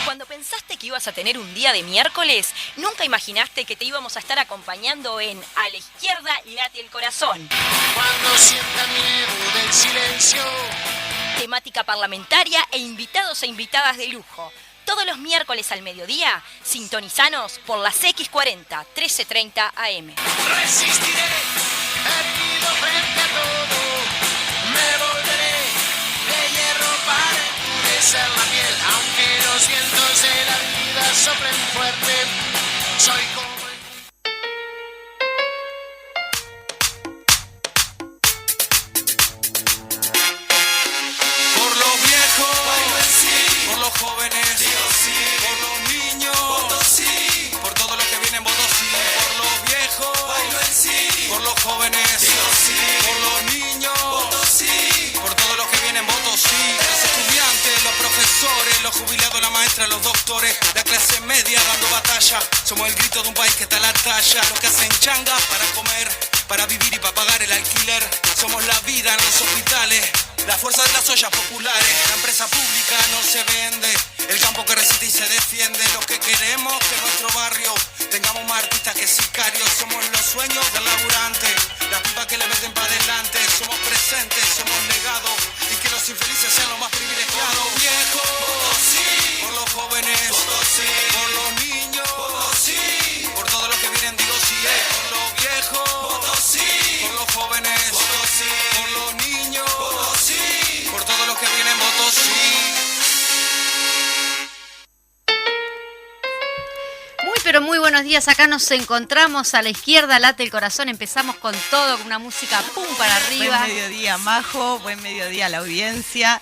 Cuando pensaste que ibas a tener un día de miércoles, nunca imaginaste que te íbamos a estar acompañando en A la izquierda late el corazón. Cuando sienta miedo del silencio. Temática parlamentaria e invitados e invitadas de lujo. Todos los miércoles al mediodía, sintonizanos por las X40, 1330 AM. Resistiré, erguido frente a todo. Me volveré de hierro para endurecer la piel. Aunque los vientos de la vida soplen fuerte, soy como por los viejos, por los jóvenes, por los niños, por todos los que vienen, voto sí, por los viejos, por los jóvenes, por los niños, por todos los que vienen, voto sí, los estudiantes, los profesores, los jubilados, la maestra, los doctores, la clase media dando batalla, somos el grito de un país que está a la talla, los que hacen changas para comer, para vivir y para pagar el alquiler, somos la vida en los hospitales, la fuerza de las ollas populares, la empresa pública no se vende, el campo que resiste y se defiende, los que queremos que nuestro barrio tengamos más artistas que sicarios, somos los sueños del laburante, las pipas que le meten para adelante, somos presentes, somos legados y que los infelices sean los más privilegiados. Por los viejos, por los jóvenes, por los niños, por todos los que vienen, digo sí, por los viejos, por los jóvenes, por los niños, por todos los que vienen, voto sí. Pero muy buenos días, acá nos encontramos a la izquierda, late el corazón, empezamos con todo, con una música pum para arriba. Buen mediodía, Majo, buen mediodía a la audiencia.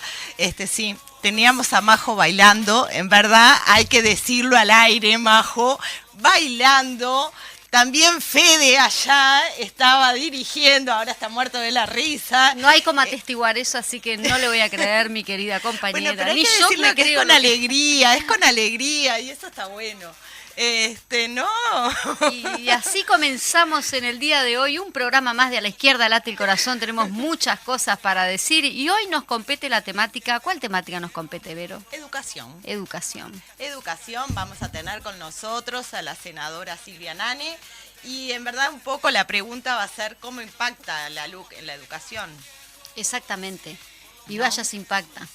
Sí, teníamos a Majo bailando, en verdad hay que decirlo al aire, Majo, bailando. También Fede allá estaba dirigiendo, ahora está muerto de la risa. No hay como atestiguar eso, así que no le voy a creer, mi querida compañera. Bueno, pero hay Ni que yo decirlo me que creo. es con alegría y eso está bueno. No. Y así comenzamos en el día de hoy un programa más de A la izquierda late el corazón. Tenemos muchas cosas para decir y hoy nos compete la temática. ¿Cuál temática nos compete, Vero? Educación. Educación. Educación, vamos a tener con nosotros a la senadora Silvia Nane y en verdad un poco la pregunta va a ser cómo impacta la LUC en la educación. Exactamente. Y ¿No? vaya se impacta.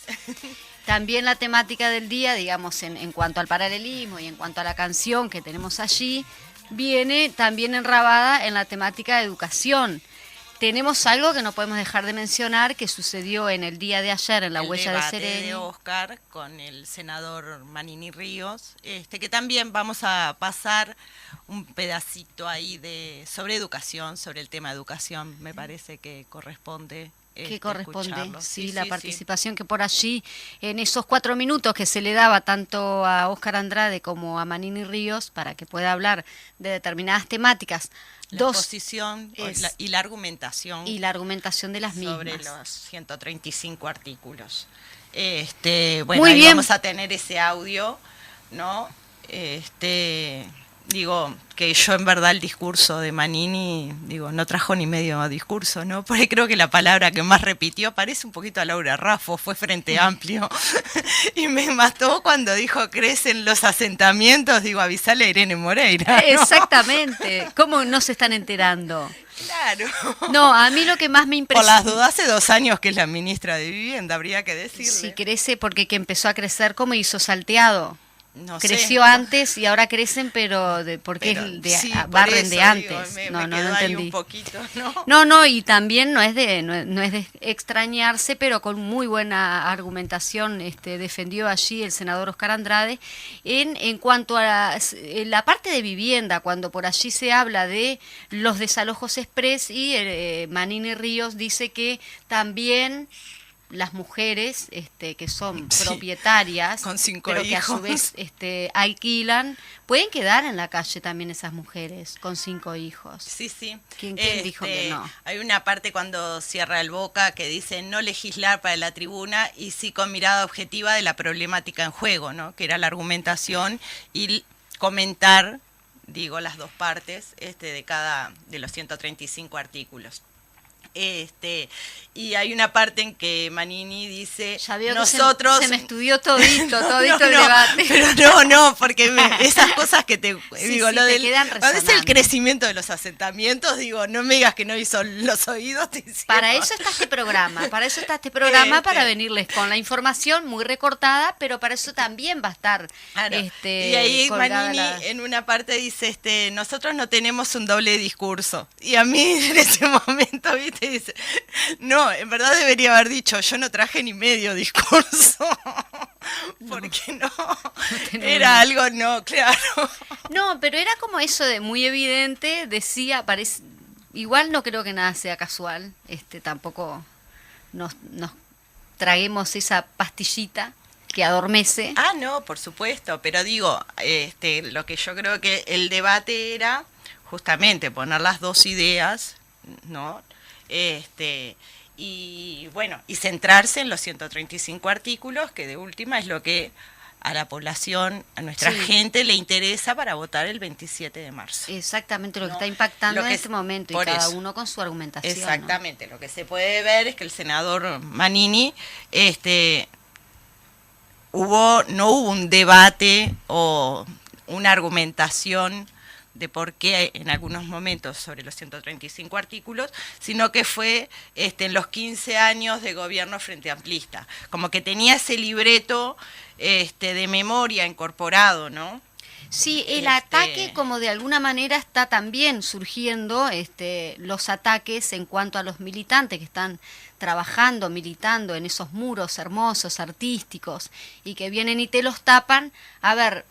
También la temática del día, digamos, en cuanto al paralelismo y en cuanto a la canción que tenemos allí, viene también enrabada en la temática de educación. Tenemos algo que no podemos dejar de mencionar que sucedió en el día de ayer en la Huella de Sereni. El debate de Oscar con el senador Manini Ríos, que también vamos a pasar un pedacito ahí sobre educación, sobre el tema de educación, me parece que corresponde. Que corresponde, escucharlo. sí, la participación que por allí, en esos 4 minutos que se le daba tanto a Óscar Andrade como a Manini Ríos, para que pueda hablar de determinadas temáticas. La exposición y la argumentación. Y la argumentación de las mismas. Sobre los 135 artículos. Bueno, muy ahí bien. Vamos a tener ese audio, ¿no? Digo, que yo en verdad el discurso de Manini, no trajo ni medio discurso, ¿no? Porque creo que la palabra que más repitió parece un poquito a Laura Raffo, fue Frente Amplio. Y me mató cuando dijo, crecen los asentamientos, avisale a Irene Moreira, ¿no? Exactamente. ¿Cómo no se están enterando? Claro. No, a mí lo que más me impresiona... Por las dudas, hace 2 años que es la ministra de Vivienda, habría que decirle. Sí, crece porque que empezó a crecer como hizo salteado. No creció sé. antes y ahora crecen, pero porque sí, barren de antes. Me no quedó ahí entendí. un poquito, ¿no? No, y también no es de extrañarse, pero con muy buena argumentación defendió allí el senador Óscar Andrade en cuanto a la parte de vivienda, cuando por allí se habla de los desalojos express y Manini Ríos dice que también las mujeres que son propietarias, con 5 pero hijos. que a su vez alquilan, pueden quedar en la calle también esas mujeres con 5 hijos. Sí. ¿Quién dijo que no? Hay una parte cuando cierra el Boca que dice no legislar para la tribuna y sí con mirada objetiva de la problemática en juego, ¿no? Que era la argumentación y comentar, las dos partes de los 135 artículos. Y hay una parte en que Manini dice, Ya veo nosotros... que se me estudió todito No, el no, debate. Pero no, porque esas cosas que te Sí, digo, sí, lo te del quedan cuando es el resonando. crecimiento de los asentamientos, digo, no me digas que no hizo los oídos, te hicieron. Para eso está este programa, para venirles con la información muy recortada, pero para eso también va a estar Claro. Y ahí colgada Manini en una parte dice, nosotros no tenemos un doble discurso. Y a mí en ese momento, viste, dice, no, en verdad debería haber dicho, yo no traje ni medio discurso. Porque no, era algo, no, claro. No, pero era como eso de muy evidente, decía, parece, igual no creo que nada sea casual, tampoco nos traguemos esa pastillita que adormece. Ah, no, por supuesto, pero digo, lo que yo creo que el debate era justamente poner las dos ideas, ¿no? Y bueno, y centrarse en los 135 artículos, que de última es lo que a la población, a nuestra Sí. gente le interesa para votar el 27 de marzo. Exactamente lo que No, está impactando lo en que este es- momento y por cada eso. uno con su argumentación. ¿no? Exactamente, lo que se puede ver es que el senador Manini, no hubo un debate o una argumentación de por qué en algunos momentos sobre los 135 artículos, sino que fue en los 15 años de gobierno frente amplista. Como que tenía ese libreto de memoria incorporado, ¿no? Sí, el ataque como de alguna manera está también surgiendo, los ataques en cuanto a los militantes que están trabajando, militando en esos muros hermosos, artísticos, y que vienen y te los tapan. A ver,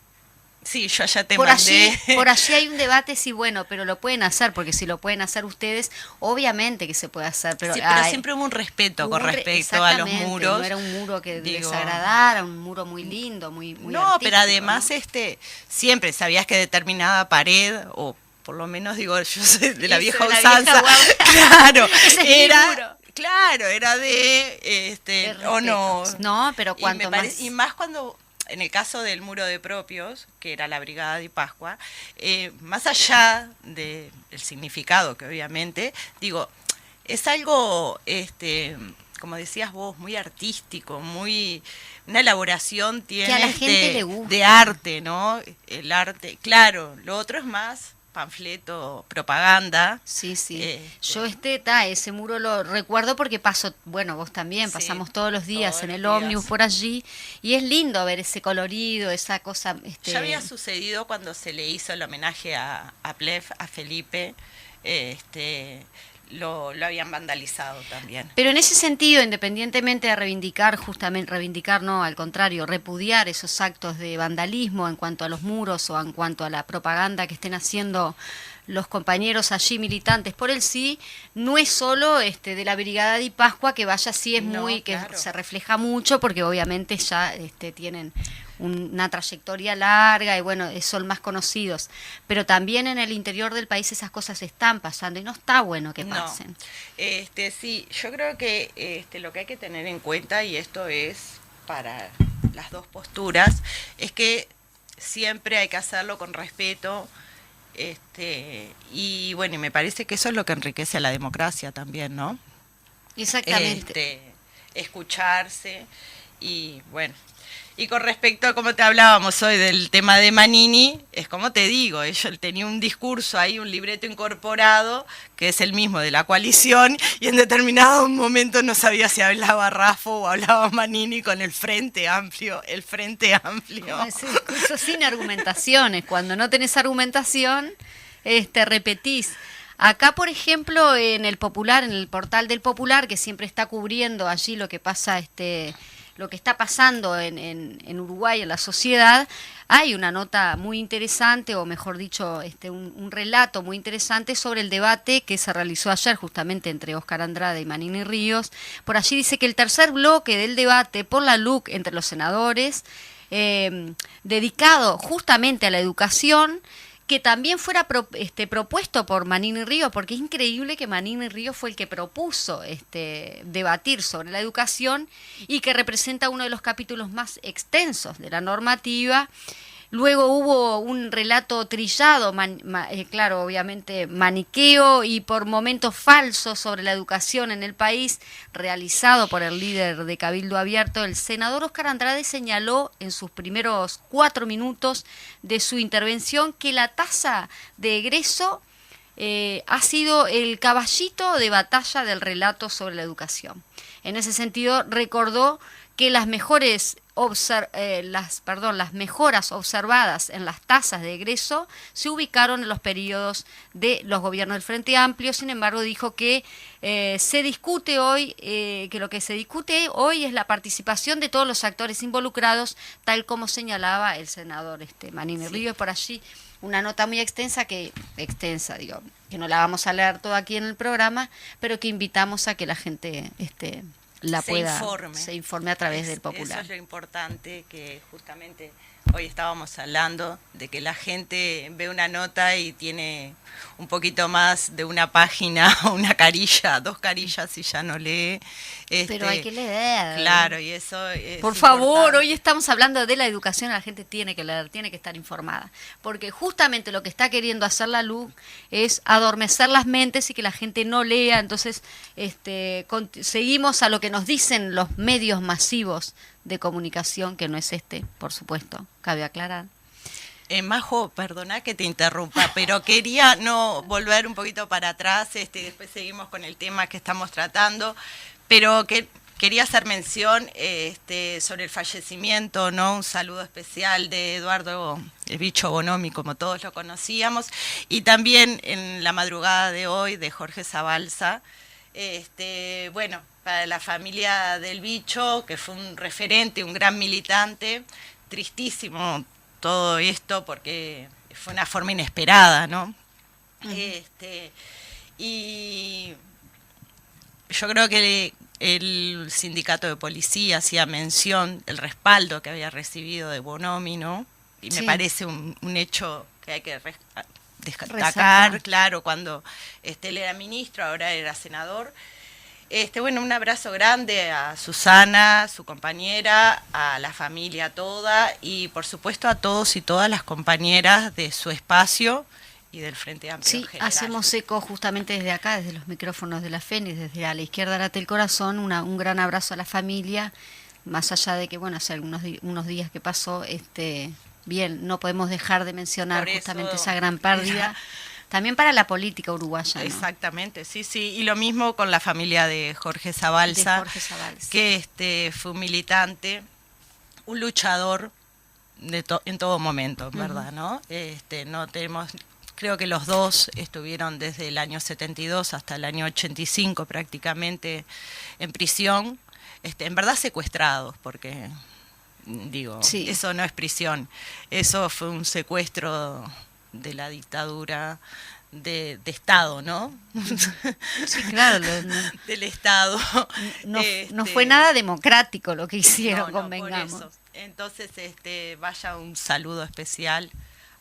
Sí, yo ya te por mandé. allí hay un debate, sí, bueno, pero lo pueden hacer, porque si lo pueden hacer ustedes, obviamente que se puede hacer, pero, Sí, pero siempre hubo un respeto con respecto a los exactamente, muros. no era un muro que Digo, desagradara, un muro muy lindo, muy no, artístico, pero además ¿no? siempre sabías que determinada pared, o por lo menos digo, yo soy de la Eso, vieja de la usanza, vieja guardia. claro, Ese es mi muro. era, claro, era de o no. respeto. No, pero Y cuanto más... y más cuando en el caso del muro de propios, que era la Brigada de Pascua, más allá del significado que obviamente, digo, es algo, como decías vos, muy artístico, muy una elaboración tiene a la gente le gusta. de arte, ¿no? El arte, claro, lo otro es más panfleto, propaganda. Sí, sí. Yo Ese muro lo recuerdo porque paso, bueno, vos también, Sí, pasamos todos los días todos en los el días. ómnibus por allí, y es lindo ver ese colorido, esa cosa... Ya había sucedido cuando se le hizo el homenaje a Plef, a Felipe, lo habían vandalizado también. Pero en ese sentido, independientemente de reivindicar, no, al contrario, repudiar esos actos de vandalismo en cuanto a los muros o en cuanto a la propaganda que estén haciendo los compañeros allí militantes por el sí, no es solo de la Brigada de Pascua, que vaya así, es No, muy, que claro. se refleja mucho, porque obviamente ya tienen una trayectoria larga y bueno, son más conocidos. Pero también en el interior del país esas cosas están pasando y no está bueno que No. pasen. Sí, yo creo que lo que hay que tener en cuenta, y esto es para las dos posturas, es que siempre hay que hacerlo con respeto, y bueno, y me parece que eso es lo que enriquece a la democracia también, ¿no? Exactamente. Escucharse y bueno. Y con respecto a como te hablábamos hoy del tema de Manini, es como te digo, él tenía un discurso ahí, un libreto incorporado, que es el mismo de la coalición, y en determinado momento no sabía si hablaba Raffo o hablaba Manini con el Frente Amplio, Ese discurso sin argumentaciones. Cuando no tenés argumentación, repetís. Acá, por ejemplo, en el Popular, en el portal del Popular, que siempre está cubriendo allí lo que pasa, lo que está pasando en Uruguay, en la sociedad, hay una nota muy interesante, o mejor dicho, un relato muy interesante sobre el debate que se realizó ayer justamente entre Óscar Andrade y Manini Ríos. Por allí dice que el tercer bloque del debate por la LUC entre los senadores, dedicado justamente a la educación, que también fuera propuesto por Manini Ríos, porque es increíble que Manini Ríos fue el que propuso debatir sobre la educación y que representa uno de los capítulos más extensos de la normativa. Luego hubo un relato trillado, claro, obviamente maniqueo y por momentos falso sobre la educación en el país, realizado por el líder de Cabildo Abierto. El senador Oscar Andrade señaló en sus primeros 4 minutos de su intervención que la tasa de egreso ha sido el caballito de batalla del relato sobre la educación. En ese sentido, recordó que las mejoras observadas en las tasas de egreso se ubicaron en los periodos de los gobiernos del Frente Amplio. Sin embargo, dijo que se discute hoy, que lo que se discute hoy es la participación de todos los actores involucrados, tal como señalaba el senador Manini Ríos. Por allí una nota muy extensa, que no la vamos a leer toda aquí en el programa, pero que invitamos a que la gente se informe a través del Popular. Eso es lo importante, que justamente hoy estábamos hablando de que la gente ve una nota y tiene un poquito más de una página, una carilla, 2 carillas y ya no lee. Pero hay que leer. Claro, y eso es Por favor, hoy estamos hablando de la educación, la gente tiene que leer, tiene que estar informada. Porque justamente lo que está queriendo hacer la LUC es adormecer las mentes y que la gente no lea. Entonces, seguimos a lo que nos dicen los medios masivos de comunicación, que no es por supuesto, cabe aclarar. Majo, perdona que te interrumpa, pero quería volver un poquito para atrás, después seguimos con el tema que estamos tratando, pero quería hacer mención sobre el fallecimiento, un saludo especial de Eduardo el Bicho Bonomi, como todos lo conocíamos, y también en la madrugada de hoy de Jorge Zabalza. Para la familia del Bicho, que fue un referente, un gran militante, tristísimo todo esto porque fue una forma inesperada, ¿no? Y yo creo que el sindicato de policía hacía mención del respaldo que había recibido de Bonomi, ¿no? Y me parece un hecho que hay que destacar, claro, cuando él era ministro, ahora era senador. Un abrazo grande a Susana, su compañera, a la familia toda y por supuesto a todos y todas las compañeras de su espacio y del Frente Amplio en general. Hacemos eco justamente desde acá, desde los micrófonos de la FENIS, desde A la Izquierda Late el Corazón, un gran abrazo a la familia, más allá de que, hace unos días que pasó, bien, no podemos dejar de mencionar justamente esa gran pérdida. También para la política uruguaya, ¿no? Exactamente, sí, y lo mismo con la familia de Jorge Zabalza, que fue un militante, un luchador en todo momento, ¿verdad? ¿No? Creo que los dos estuvieron desde el año 72 hasta el año 85 prácticamente en prisión, en verdad secuestrados, porque eso no es prisión, eso fue un secuestro de la dictadura de Estado, ¿no? Sí, claro. Del Estado. No fue nada democrático lo que hicieron, convengamos. Por eso. Entonces, vaya un saludo especial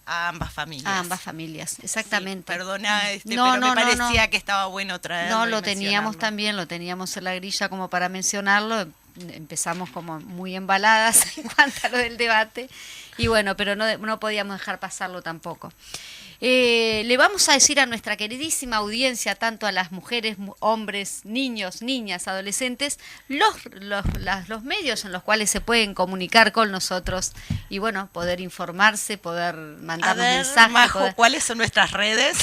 a ambas familias. A ambas familias, exactamente. Sí, perdona, pero me parecía que estaba bueno traerlo. No, lo teníamos también, lo teníamos en la grilla como para mencionarlo. Empezamos como muy embaladas en cuanto a lo del debate. Y pero no podíamos dejar pasarlo tampoco. Le vamos a decir a nuestra queridísima audiencia, tanto a las mujeres, hombres, niños, niñas, adolescentes, los medios en los cuales se pueden comunicar con nosotros y poder informarse, poder mandarnos mensajes. Majo, ¿cuáles son nuestras redes?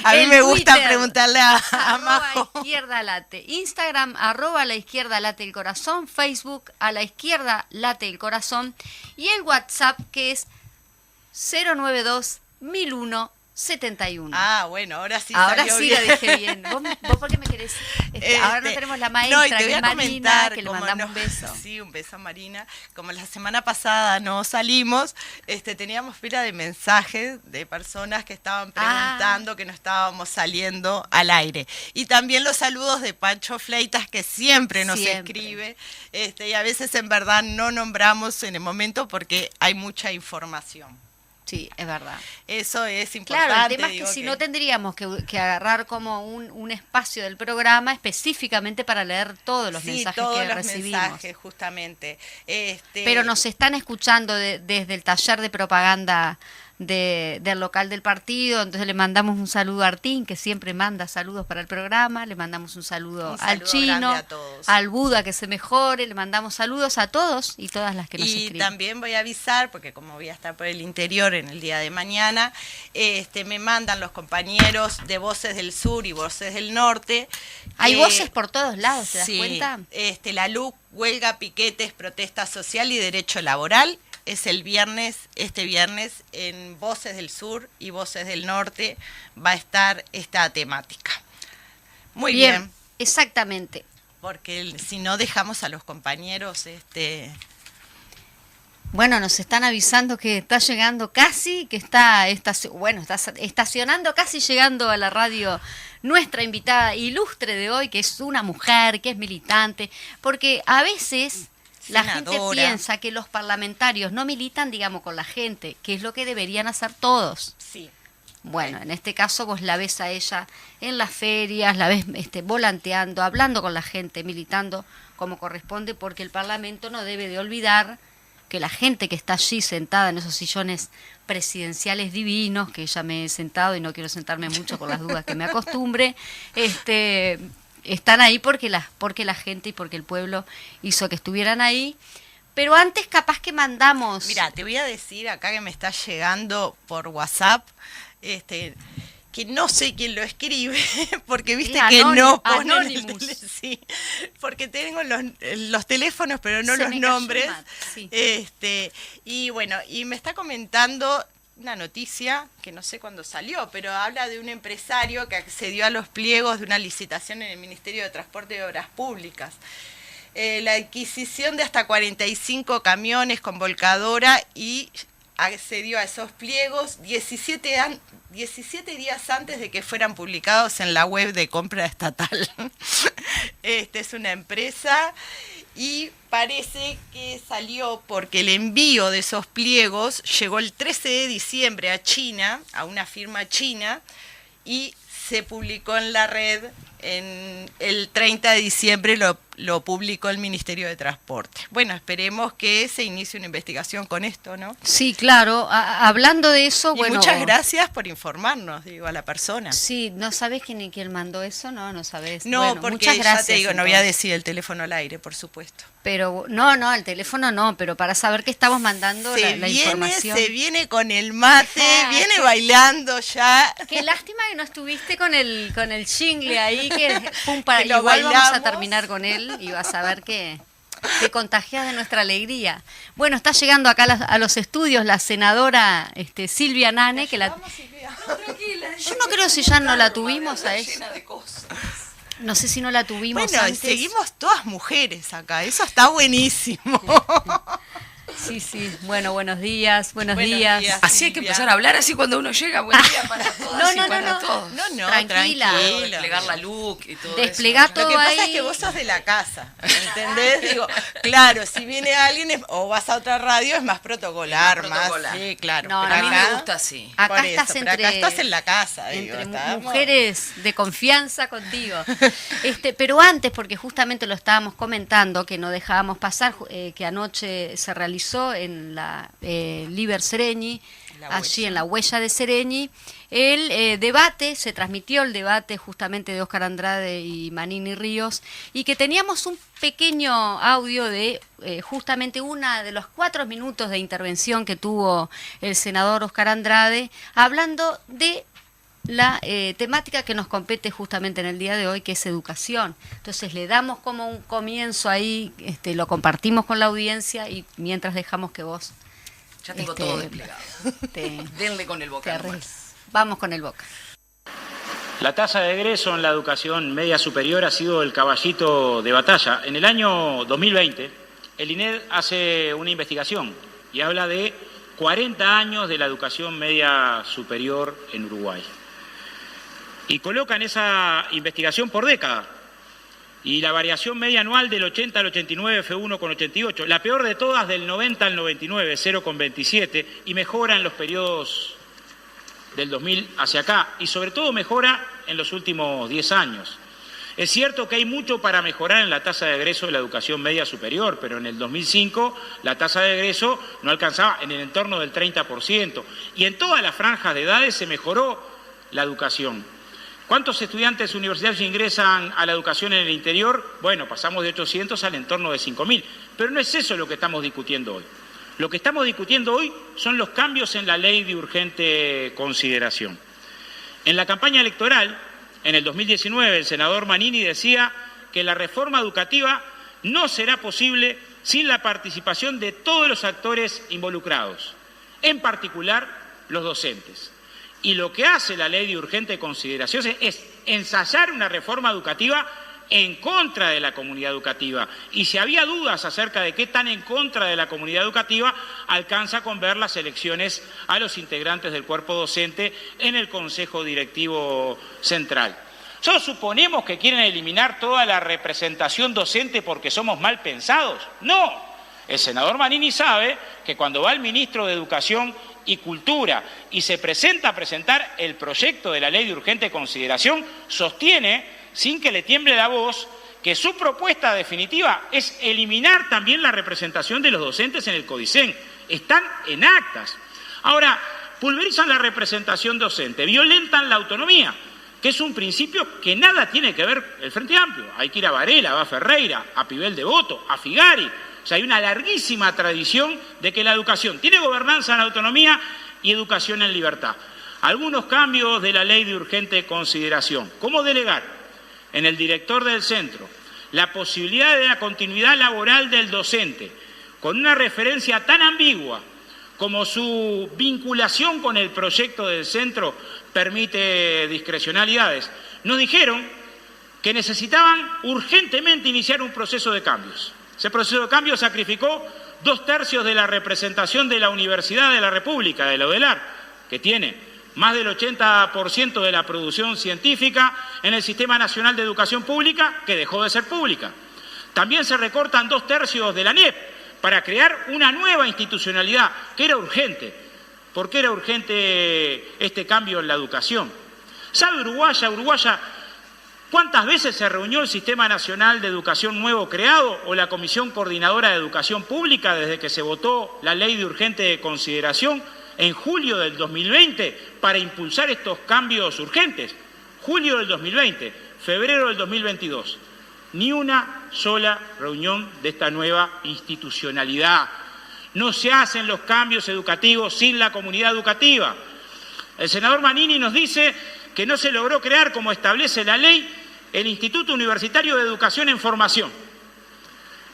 A mí me gusta preguntarle a Majo. Izquierda Late, Instagram, @la Izquierda Late el Corazón, Facebook, A la Izquierda Late el Corazón y el WhatsApp que es 092-1001-71. Ahora sí. Ahora sí bien. Lo dije bien. ¿Vos por qué me querés? Ahora no tenemos la maestra, que es Marina, que le mandamos un beso. Sí, un beso a Marina. Como la semana pasada no salimos, teníamos fila de mensajes de personas que estaban preguntando que no estábamos saliendo al aire. Y también los saludos de Pancho Fleitas, que siempre nos escribe. Y a veces en verdad no nombramos en el momento porque hay mucha información. Sí, es verdad. Eso es importante. Claro, el tema es que digo, si no tendríamos que agarrar como un espacio del programa específicamente para leer todos los sí, mensajes todos que los recibimos. mensajes, justamente. Pero nos están escuchando desde el taller de propaganda del local del partido, entonces le mandamos un saludo a Artín, que siempre manda saludos para el programa, le mandamos un saludo al saludo Chino, grande a todos. al Buda, que se mejore, le mandamos saludos a todos y todas las que nos Y escriben. también voy a avisar, porque como voy a estar por el interior en el día de mañana, me mandan los compañeros de Voces del Sur y Voces del Norte. Hay voces por todos lados, ¿te das cuenta? La LUC, huelga, piquetes, protesta social y derecho laboral. Es el viernes, este viernes, en Voces del Sur y Voces del Norte va a estar esta temática. Muy bien. Exactamente. Porque si no dejamos a los compañeros, Bueno, nos están avisando que está llegando casi, que está estacionando casi llegando a la radio nuestra invitada ilustre de hoy, que es una mujer, que es militante, porque a veces la gente senadora. piensa que los parlamentarios no militan, digamos, con la gente, que es lo que deberían hacer todos. Sí. Bueno, en este caso vos la ves a ella en las ferias, la ves volanteando, hablando con la gente, militando como corresponde, porque el Parlamento no debe de olvidar que la gente que está allí sentada en esos sillones presidenciales divinos, que ya me he sentado y no quiero sentarme mucho por las dudas que me acostumbre, están ahí porque la gente y porque el pueblo hizo que estuvieran ahí. Pero antes capaz que mandamos... Mira, te voy a decir acá que me está llegando por WhatsApp, que no sé quién lo escribe, porque viste que no ponen Anonymous. Sí, porque tengo los teléfonos, pero no Se los me cayó el nombres. mate, sí. Y bueno, y me está comentando una noticia que no sé cuándo salió, pero habla de un empresario que accedió a los pliegos de una licitación en el Ministerio de Transporte y Obras Públicas. La adquisición de hasta 45 camiones con volcadora y accedió a esos pliegos 17 días antes de que fueran publicados en la web de compra estatal. Es una empresa y parece que salió porque el envío de esos pliegos llegó el 13 de diciembre a China, a una firma china, y se publicó en la red el 30 de diciembre, lo publicó el Ministerio de Transporte. Bueno, esperemos que se inicie una investigación con esto, ¿no? Sí, claro. Hablando de eso, Y bueno... muchas gracias por informarnos, digo, a la persona. Sí, ¿no sabés quién mandó eso? No sabés. No, Bueno, porque muchas gracias, ya te digo, no voy a entonces. decir el teléfono al aire, por supuesto. Pero no, el teléfono no, pero para saber que estamos mandando la información. Se viene con el mate, viene bailando ya. Qué lástima que no estuviste con el jingle ahí, que pum, para Que lo igual vamos a bailamos. terminar con él y vas a ver que te contagias de nuestra alegría. Bueno, está llegando acá a los estudios la senadora Silvia Nane, que la... Yo no creo si ya no la tuvimos a ella. No sé si no la tuvimos Bueno, antes. seguimos todas mujeres acá, eso está buenísimo. Sí. Bueno, buenos días. Buenos días. Así hay que empezar a hablar, así cuando uno llega, buen día para todas y para todos. No, Tranquila. Desplegar la look y todo Desplegá eso. todo Lo que pasa ahí. es que vos sos de la casa, ¿entendés? Digo, claro, si viene alguien o vas a otra radio es más protocolar, Es más protocolar. sí, claro. No, pero A mí acá- me gusta así. Acá por estás eso, pero entre... acá estás en la casa, digo, entre estamos- mujeres de confianza contigo. Pero antes, porque justamente lo estábamos comentando, que no dejábamos pasar, que anoche se realizó en la Liber Sereñi, La allí Huella. en la Huella de Sereñi, el debate, se transmitió el debate justamente de Óscar Andrade y Manini Ríos, y que teníamos un pequeño audio de justamente una de los 4 minutos de intervención que tuvo el senador Óscar Andrade, hablando de la temática que nos compete justamente en el día de hoy, que es educación. Entonces le damos como un comienzo ahí, lo compartimos con la audiencia y mientras dejamos que vos Ya tengo todo desplegado. Denle con el te boca. arregles. Vamos con el Boca. La tasa de egreso en la educación media superior ha sido el caballito de batalla. En el año 2020, el INED hace una investigación y habla de 40 años de la educación media superior en Uruguay. Y colocan esa investigación por década. y la variación media anual del 80 al 89 fue 1,88, la peor de todas del 90 al 99, 0,27, y mejora en los periodos del 2000 hacia acá, y sobre todo mejora en los últimos 10 años. Es cierto que hay mucho para mejorar en la tasa de egreso de la educación media superior, pero en el 2005 la tasa de egreso no alcanzaba en el entorno del 30%, y en todas las franjas de edades se mejoró la educación. ¿Cuántos estudiantes universitarios ingresan a la educación en el interior? Bueno, pasamos de 800 al entorno de 5.000, pero no es eso lo que estamos discutiendo hoy. Lo que estamos discutiendo hoy son los cambios en la ley de urgente consideración. En la campaña electoral, en el 2019, el senador Manini decía que la reforma educativa no será posible sin la participación de todos los actores involucrados, en particular los docentes. Y lo que hace la ley de urgente consideración es ensayar una reforma educativa en contra de la comunidad educativa. Y si había dudas acerca de qué tan en contra de la comunidad educativa, alcanza con ver las elecciones a los integrantes del cuerpo docente en el Consejo Directivo Central. ¿Nosotros suponemos que quieren eliminar toda la representación docente porque somos mal pensados? No. El senador Manini sabe que cuando va el ministro de Educación y Cultura y se presenta a presentar el proyecto de la ley de urgente consideración, sostiene, sin que le tiemble la voz, que su propuesta definitiva es eliminar también la representación de los docentes en el Codicen. Están en actas. Ahora, pulverizan la representación docente, violentan la autonomía, que es un principio que nada tiene que ver el Frente Amplio. Hay que ir a Varela, a Ferreira, a Pibel Devoto, a Figari. O sea, hay una larguísima tradición de que la educación tiene gobernanza en autonomía y educación en libertad. Algunos cambios de la ley de urgente consideración. ¿Cómo delegar en el director del centro la posibilidad de la continuidad laboral del docente, con una referencia tan ambigua como su vinculación con el proyecto del centro permite discrecionalidades? Nos dijeron que necesitaban urgentemente iniciar un proceso de cambios. Ese proceso de cambio sacrificó 2/3 de la representación de la Universidad de la República, de la UDELAR, que tiene más del 80% de la producción científica en el Sistema Nacional de Educación Pública, que dejó de ser pública. También se recortan 2/3 de la ANEP para crear una nueva institucionalidad, que era urgente. ¿Por qué era urgente este cambio en la educación? ¿Sabe Uruguaya, cuántas veces se reunió el Sistema Nacional de Educación nuevo creado o la Comisión Coordinadora de Educación Pública desde que se votó la ley de urgente consideración en julio del 2020 para impulsar estos cambios urgentes? Julio del 2020, febrero del 2022. Ni una sola reunión de esta nueva institucionalidad. No se hacen los cambios educativos sin la comunidad educativa. El senador Manini nos dice que no se logró crear, como establece la ley, el Instituto Universitario de Educación en Formación.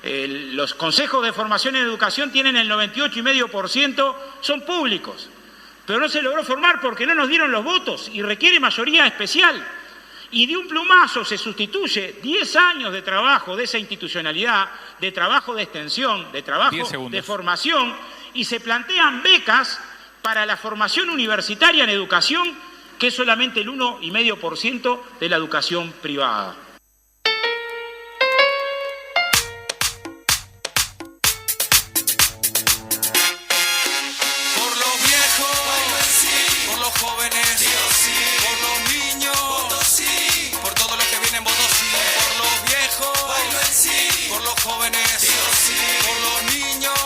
Los consejos de formación en educación tienen el 98,5%, son públicos, pero no se logró formar porque no nos dieron los votos y requiere mayoría especial. Y de un plumazo se sustituye 10 años de trabajo de esa institucionalidad, de trabajo de extensión, de trabajo de formación, y se plantean becas para la formación universitaria en educación, que es solamente el 1,5% de la educación privada. Por los viejos, por los jóvenes, por los niños, por todos los que vienen, voto sí. Por los viejos, por los jóvenes, por los niños,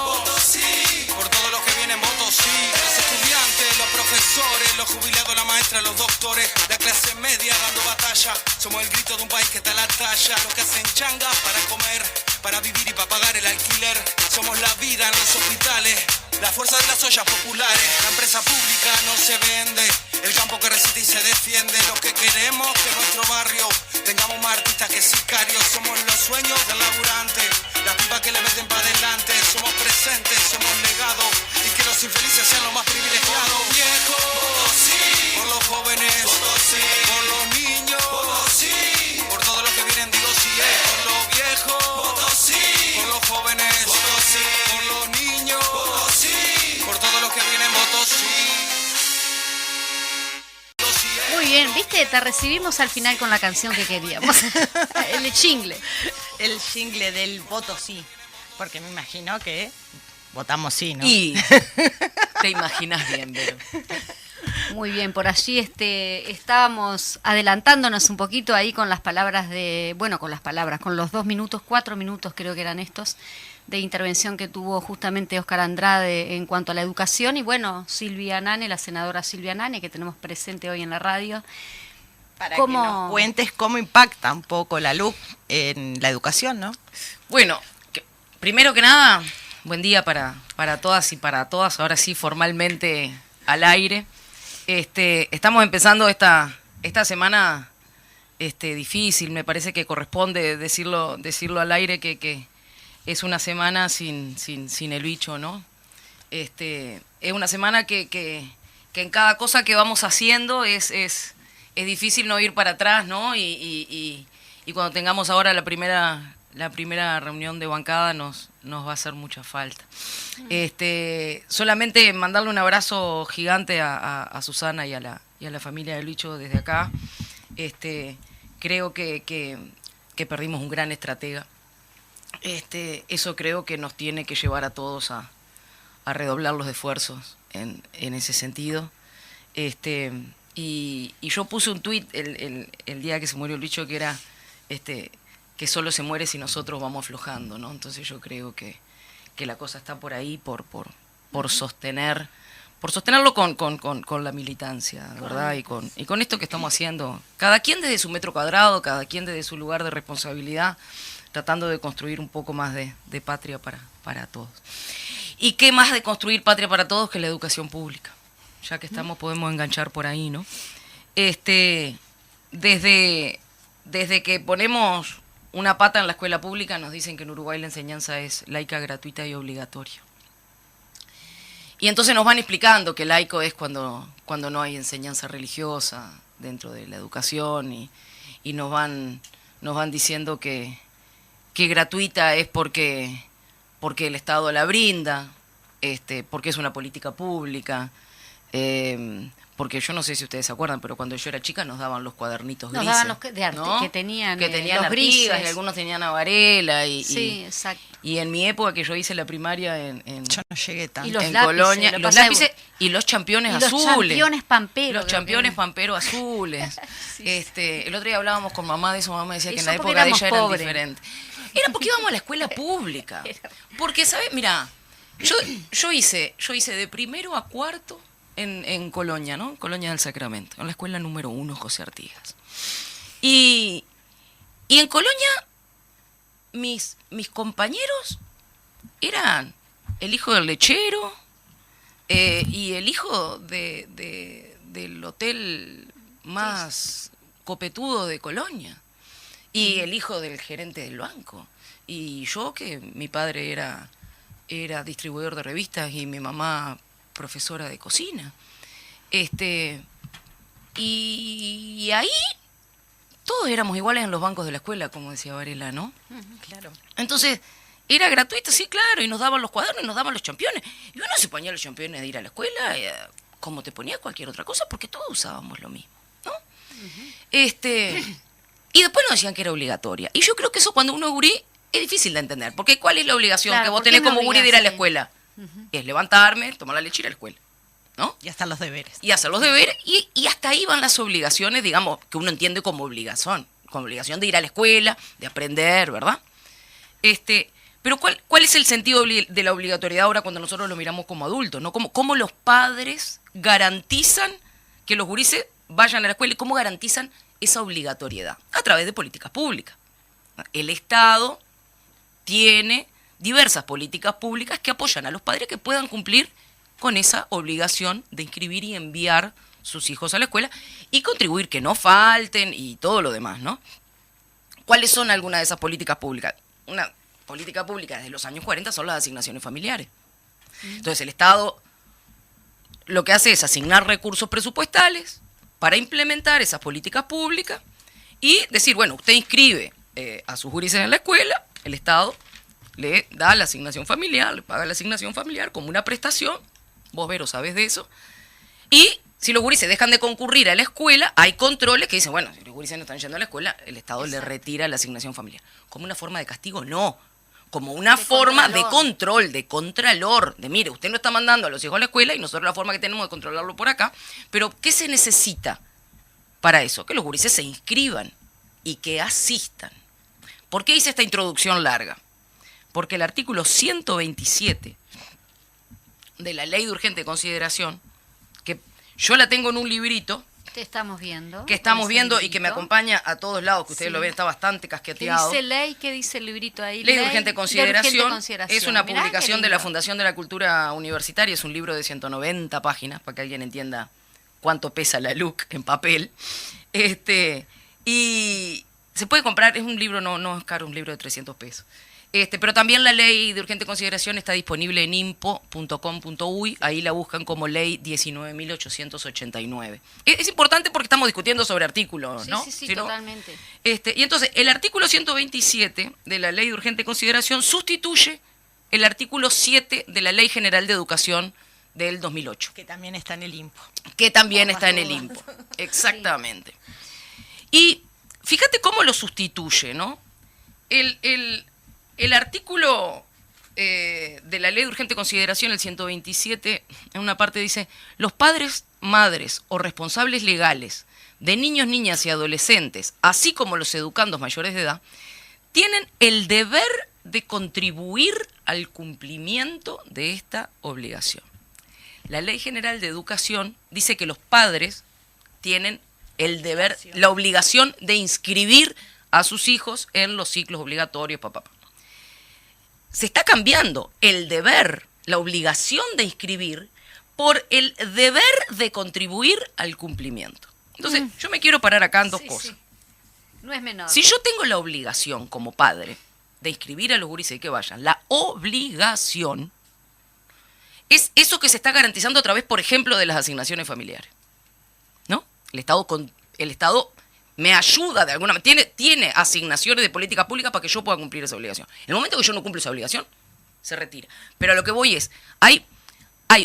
por todos los que vienen, voto sí. Los estudiantes, los profesores, los jubilados, la maestra, los doctores, la clase media dando batalla. Somos el grito de un país que está a la talla. Los que hacen changa para comer, para vivir y para pagar el alquiler. Somos la vida en los hospitales, la fuerza de las ollas populares. La empresa pública no se vende, el campo que resiste y se defiende. Lo que queremos que nuestro barrio tengamos más artistas que sicarios. Somos los sueños del laburante, las pipas que le meten para adelante. Somos presentes, somos legado, y que los infelices sean los más privilegiados. Por los viejos, por los jóvenes, por los niños, por todos los que vienen, digo sí. Por los viejos, por los jóvenes, por los niños, por todos los que vienen, voto sí. Muy bien, ¿viste viste, te recibimos al final con la canción que queríamos. El jingle. El jingle del voto sí. Porque me imagino que votamos sí, ¿no? Y te imaginas bien, Vero. Muy bien, por allí estábamos adelantándonos un poquito ahí con las palabras con los 2 minutos, 4 minutos creo que eran estos, de intervención que tuvo justamente Óscar Andrade en cuanto a la educación. Y bueno, Silvia Nane, la senadora Silvia Nane, que tenemos presente hoy en la radio. Para que nos cuentes cómo impacta un poco la LUC en la educación, ¿no? Bueno, primero que nada, buen día para todas y para todas, ahora sí formalmente al aire. Estamos empezando esta semana difícil, me parece que corresponde decirlo al aire que es una semana sin el bicho, ¿no? Es una semana que en cada cosa que vamos haciendo es difícil no ir para atrás, ¿no? Y cuando tengamos ahora la primera reunión de bancada nos va a hacer mucha falta. Solamente mandarle un abrazo gigante a Susana y a la familia de Lucho desde acá. Creo que perdimos un gran estratega. Eso creo que nos tiene que llevar a todos a redoblar los esfuerzos en ese sentido. Y yo puse un tuit el día que se murió Lucho que era que solo se muere si nosotros vamos aflojando, ¿no? Entonces yo creo que la cosa está por ahí, por sostenerlo con la militancia, ¿verdad? Y con esto que estamos haciendo, cada quien desde su metro cuadrado, cada quien desde su lugar de responsabilidad, tratando de construir un poco más de patria para todos. ¿Y qué más de construir patria para todos que la educación pública? Ya que estamos, podemos enganchar por ahí, ¿no? Desde que ponemos una pata en la escuela pública nos dicen que en Uruguay la enseñanza es laica, gratuita y obligatoria. Y entonces nos van explicando que laico es cuando no hay enseñanza religiosa dentro de la educación y nos van diciendo que gratuita es porque el Estado la brinda, porque es una política pública. Porque yo no sé si ustedes se acuerdan, pero cuando yo era chica nos daban los cuadernitos grises. Nos daban los de arte, ¿no? que tenían los Artigas, grises. Y algunos tenían a Varela. Sí, exacto. Y en mi época que yo hice la primaria yo no llegué tanto. En Colonia, los lápices y los championes azules. Los championes pamperos. Los championes pamperos azules. Sí. El otro día hablábamos con mamá de eso, mamá decía que en la porque época de ella eran pobres. diferentes. Era porque íbamos a la escuela pública. Porque, ¿sabes? Mira, yo hice de primero a cuarto en Colonia, ¿no? Colonia del Sacramento, en la escuela número 1, José Artigas. Y en Colonia, mis compañeros eran el hijo del lechero y el hijo del hotel más copetudo de Colonia y el hijo del gerente del banco. Y yo, que mi padre era distribuidor de revistas y mi mamá profesora de cocina. Y ahí todos éramos iguales en los bancos de la escuela, como decía Varela, ¿no? Claro. Entonces, era gratuito, sí, claro, y nos daban los cuadernos y nos daban los championes. Y uno se ponía los championes de ir a la escuela como te ponía cualquier otra cosa, porque todos usábamos lo mismo, ¿no? Y después nos decían que era obligatoria. Y yo creo que eso cuando uno es gurí es difícil de entender, porque ¿cuál es la obligación que vos tenés como gurí de ir a la escuela? Es levantarme, tomar la leche y ir a la escuela, ¿no? Y hasta los deberes. Y hacer los deberes, y hasta ahí van las obligaciones, digamos, que uno entiende como obligación de ir a la escuela, de aprender, ¿verdad? Pero ¿cuál es el sentido de la obligatoriedad ahora cuando nosotros lo miramos como adultos, ¿no? ¿Cómo los padres garantizan que los gurises vayan a la escuela y cómo garantizan esa obligatoriedad? A través de políticas públicas. El Estado tiene diversas políticas públicas que apoyan a los padres que puedan cumplir con esa obligación de inscribir y enviar sus hijos a la escuela y contribuir que no falten y todo lo demás, ¿no? ¿Cuáles son algunas de esas políticas públicas? Una política pública desde los años 40 son las asignaciones familiares. Entonces el Estado lo que hace es asignar recursos presupuestales para implementar esas políticas públicas y decir, bueno, usted inscribe a sus gurises en la escuela, el Estado le da la asignación familiar, le paga la asignación familiar como una prestación, vos Vero sabés de eso, y Si los gurises dejan de concurrir a la escuela, hay controles que dicen, bueno, si los gurises no están yendo a la escuela, el Estado le retira la asignación familiar. ¿Como una forma de castigo? No. Como una forma de control, de contralor, de mire, usted no está mandando a los hijos a la escuela y nosotros la forma que tenemos de controlarlo por acá. Pero, ¿qué se necesita para eso? Que los gurises se inscriban y que asistan. ¿Por qué hice esta introducción larga? Porque el artículo 127 de la Ley de Urgente Consideración, que yo la tengo en un librito, Te estamos viendo. que estamos viendo y que me acompaña a todos lados, que ustedes lo ven, está bastante casqueteado. ¿Qué dice ley? ¿Qué dice el librito ahí? Ley de Urgente Consideración. Es una Mirá, publicación qué de la lindo. Fundación de la Cultura Universitaria, es un libro de 190 páginas, para que alguien entienda cuánto pesa la LUC en papel. Y se puede comprar, es un libro, no es caro, un libro de 300 pesos. Pero también la Ley de Urgente Consideración está disponible en impo.com.uy, ahí la buscan como Ley 19.889. Es importante porque estamos discutiendo sobre artículos, ¿no? Sí, Si no, totalmente. y entonces, el artículo 127 de la Ley de Urgente Consideración sustituye el artículo 7 de la Ley General de Educación del 2008. Que también está en el IMPO. Que también está en el IMPO. Exactamente. Y fíjate cómo lo sustituye, ¿no? El artículo de la Ley de Urgente Consideración, el 127, en una parte dice, los padres, madres o responsables legales de niños, niñas y adolescentes, así como los educandos mayores de edad, tienen el deber de contribuir al cumplimiento de esta obligación. La Ley General de Educación dice que los padres tienen el deber, la obligación de inscribir a sus hijos en los ciclos obligatorios, papá. Se está cambiando el deber, la obligación de inscribir, por el deber de contribuir al cumplimiento. Entonces, yo me quiero parar acá en dos cosas. Sí. No es menor. Si yo tengo la obligación como padre de inscribir a los gurises y que vayan, la obligación es eso que se está garantizando a través, por ejemplo, de las asignaciones familiares. ¿No? El Estado me ayuda de alguna manera, tiene asignaciones de política pública para que yo pueda cumplir esa obligación. En el momento que yo no cumplo esa obligación, se retira. Pero a lo que voy es, hay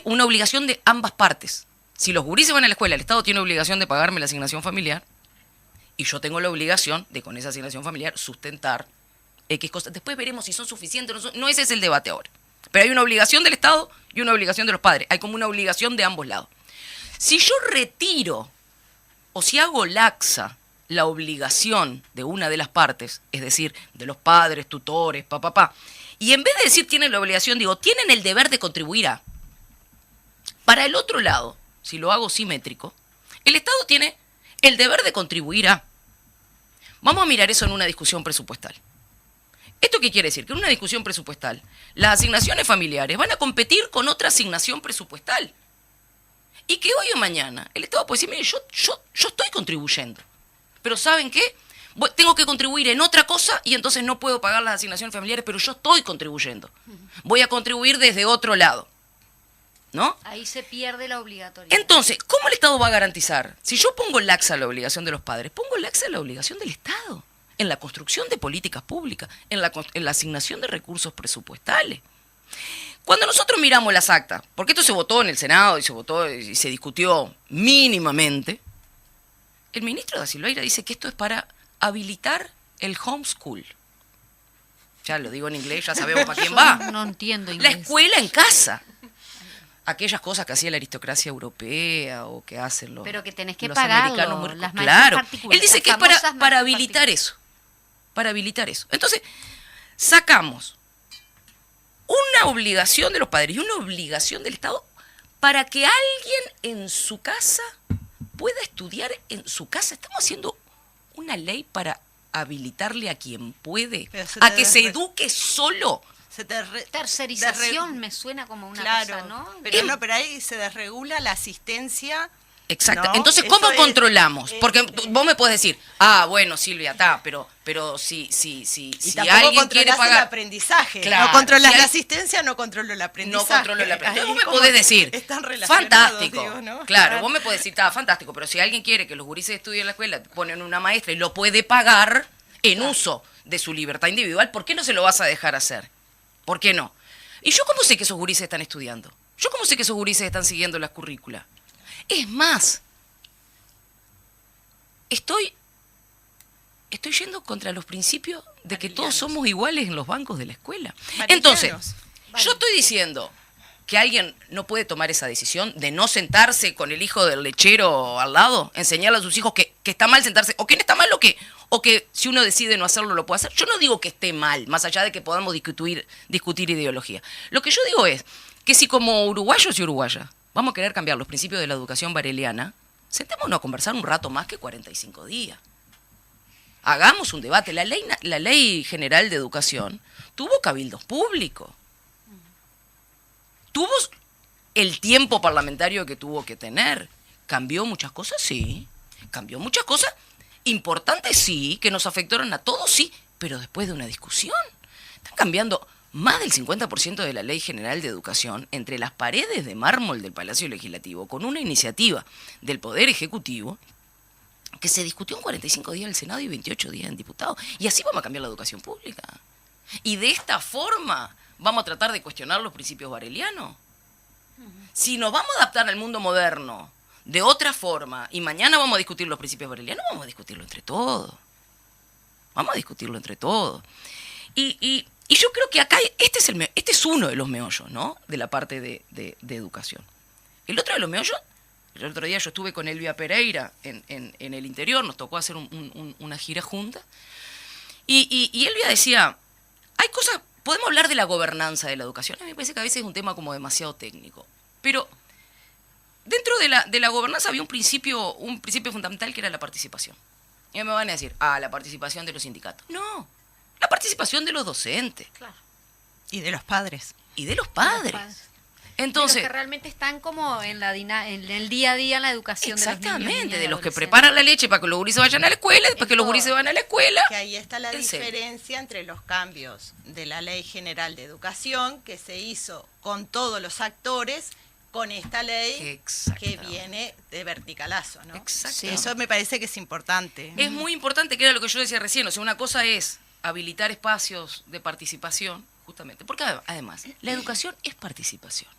una obligación de ambas partes. Si los gurises van a la escuela, el Estado tiene obligación de pagarme la asignación familiar y yo tengo la obligación de con esa asignación familiar sustentar X cosas. Después veremos si son suficientes o no, ese es el debate ahora. Pero hay una obligación del Estado y una obligación de los padres. Hay como una obligación de ambos lados. Si yo retiro o si hago laxa la obligación de una de las partes, es decir, de los padres, tutores, y en vez de decir tienen la obligación, digo, tienen el deber de contribuir a. Para el otro lado, si lo hago simétrico, el Estado tiene el deber de contribuir a. Vamos a mirar eso en una discusión presupuestal. ¿Esto qué quiere decir? Que en una discusión presupuestal, las asignaciones familiares van a competir con otra asignación presupuestal. Y que hoy o mañana el Estado puede decir, mire, yo estoy contribuyendo. Pero ¿saben qué? Tengo que contribuir en otra cosa y entonces no puedo pagar las asignaciones familiares, pero yo estoy contribuyendo. Voy a contribuir desde otro lado. ¿No? Ahí se pierde la obligatoriedad. Entonces, ¿cómo el Estado va a garantizar? Si yo pongo laxa la obligación de los padres, pongo laxa la obligación del Estado en la construcción de políticas públicas, en la asignación de recursos presupuestales. Cuando nosotros miramos las actas, porque esto se votó en el Senado y se votó y se discutió mínimamente, el ministro da Silveira dice que esto es para habilitar el homeschool. Ya lo digo en inglés, ya sabemos para quién va. No entiendo La inglés. escuela en casa. Aquellas cosas que hacía la aristocracia europea o que hacen los Pero que tenés que los pagarlo, americanos muy ricos. las maestras Claro. particulares, Él dice las que es famosas para maestras habilitar eso. Para habilitar eso. Entonces, sacamos una obligación de los padres y una obligación del Estado para que alguien en su casa pueda estudiar en su casa. Estamos haciendo una ley para habilitarle a quien puede, a que se eduque solo. Tercerización me suena como una cosa, ¿no? Pero ahí se desregula la asistencia. Exacto. ¿No? Entonces, Eso ¿cómo es, controlamos? Porque vos me podés decir, bueno, Silvia, pero si tampoco alguien quiere controlás el pagar... aprendizaje. Claro, no controlas si la hay- asistencia, no controlo el aprendizaje. No controlo el aprendizaje. Ahí Vos me como podés que decir, están relacionados, fantástico. digo, ¿no? Claro, vos me podés decir, está fantástico, pero si alguien quiere que los gurises estudien en la escuela, ponen una maestra y lo puede pagar en uso de su libertad individual, ¿por qué no se lo vas a dejar hacer? ¿Por qué no? ¿Y yo cómo sé que esos gurises están estudiando? ¿Yo cómo sé que esos gurises están siguiendo las currículas? Es más, estoy yendo contra los principios de que todos somos iguales en los bancos de la escuela. Entonces, yo estoy diciendo que alguien no puede tomar esa decisión de no sentarse con el hijo del lechero al lado, enseñarle a sus hijos que está mal sentarse, o que no está mal, o que si uno decide no hacerlo lo puede hacer. Yo no digo que esté mal, más allá de que podamos discutir ideología. Lo que yo digo es que si como uruguayos y uruguayas vamos a querer cambiar los principios de la educación bareliana, sentémonos a conversar un rato más que 45 días. Hagamos un debate. La ley general de educación tuvo cabildos públicos. Tuvo el tiempo parlamentario que tuvo que tener. ¿Cambió muchas cosas? Sí. ¿Cambió muchas cosas? Importantes, sí. ¿Que nos afectaron a todos? Sí. Pero después de una discusión. Están cambiando más del 50% de la Ley General de Educación entre las paredes de mármol del Palacio Legislativo con una iniciativa del Poder Ejecutivo que se discutió en 45 días en el Senado y 28 días en diputados. Y así vamos a cambiar la educación pública. Y de esta forma vamos a tratar de cuestionar los principios barelianos. Si nos vamos a adaptar al mundo moderno de otra forma y mañana vamos a discutir los principios barelianos, vamos a discutirlo entre todos. Vamos a discutirlo entre todos. Y yo creo que acá este es uno de los meollos, ¿no? De la parte de educación. El otro de los meollos, el otro día yo estuve con Elvia Pereira en el interior, nos tocó hacer una gira junta, y Elvia decía, hay cosas, podemos hablar de la gobernanza de la educación, a mí me parece que a veces es un tema como demasiado técnico, pero dentro de la gobernanza había un principio fundamental que era la participación. Y me van a decir, la participación de los sindicatos. No, la participación de los docentes. Claro. Y de los padres. Y de los padres. Entonces, de los que realmente están como en el día a día en la educación de los niños. Exactamente, de los que preparan la leche para que los gurises vayan a la escuela, después que los gurises van a la escuela. Que ahí está la diferencia entre los cambios de la Ley General de Educación, que se hizo con todos los actores, con esta ley que viene de verticalazo, ¿no? Sí, eso me parece que es importante. Es muy importante, que era lo que yo decía recién, o sea, una cosa es habilitar espacios de participación, justamente, porque además, la educación es participación.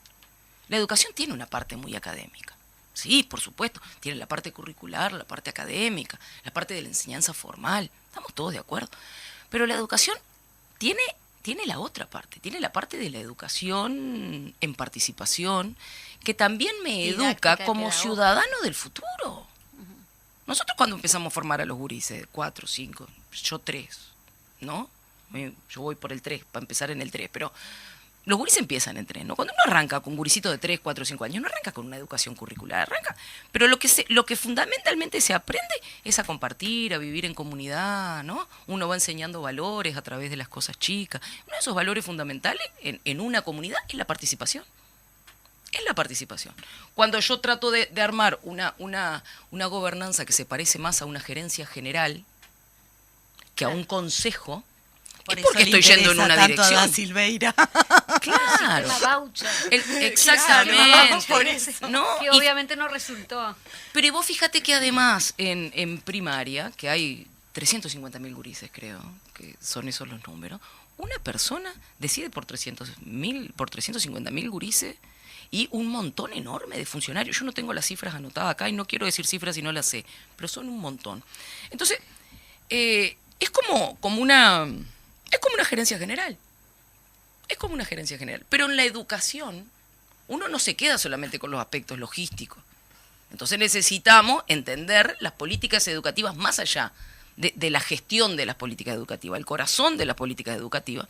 La educación tiene una parte muy académica. Sí, por supuesto, tiene la parte curricular, la parte académica, la parte de la enseñanza formal, estamos todos de acuerdo. Pero la educación tiene la otra parte, tiene la parte de la educación en participación, que también me educa como ciudadano del futuro. Nosotros cuando empezamos a formar a los gurises, 4, 5, yo 3, ¿no? Yo voy por el 3, para empezar en el 3, pero los gurises empiezan en 3, ¿no? Cuando uno arranca con un gurisito de 3, 4, 5 años, no arranca con una educación curricular, arranca. Pero lo que fundamentalmente se aprende es a compartir, a vivir en comunidad, ¿no? Uno va enseñando valores a través de las cosas chicas. Uno de esos valores fundamentales en una comunidad es la participación. Es la participación. Cuando yo trato de armar una gobernanza que se parece más a una gerencia general que a un consejo, por es porque estoy yendo en una dirección. A Silveira. Claro. Exactamente. Por eso. ¿No? Que obviamente no resultó. Pero vos fíjate que además en primaria, que hay 350.000 gurises, creo, que son esos los números, una persona decide por 350.000 gurises y un montón enorme de funcionarios. Yo no tengo las cifras anotadas acá y no quiero decir cifras si no las sé, pero son un montón. Entonces, es como una gerencia general. Es como una gerencia general. Pero en la educación, uno no se queda solamente con los aspectos logísticos. Entonces necesitamos entender las políticas educativas más allá de la gestión de las políticas educativas. El corazón de las políticas educativas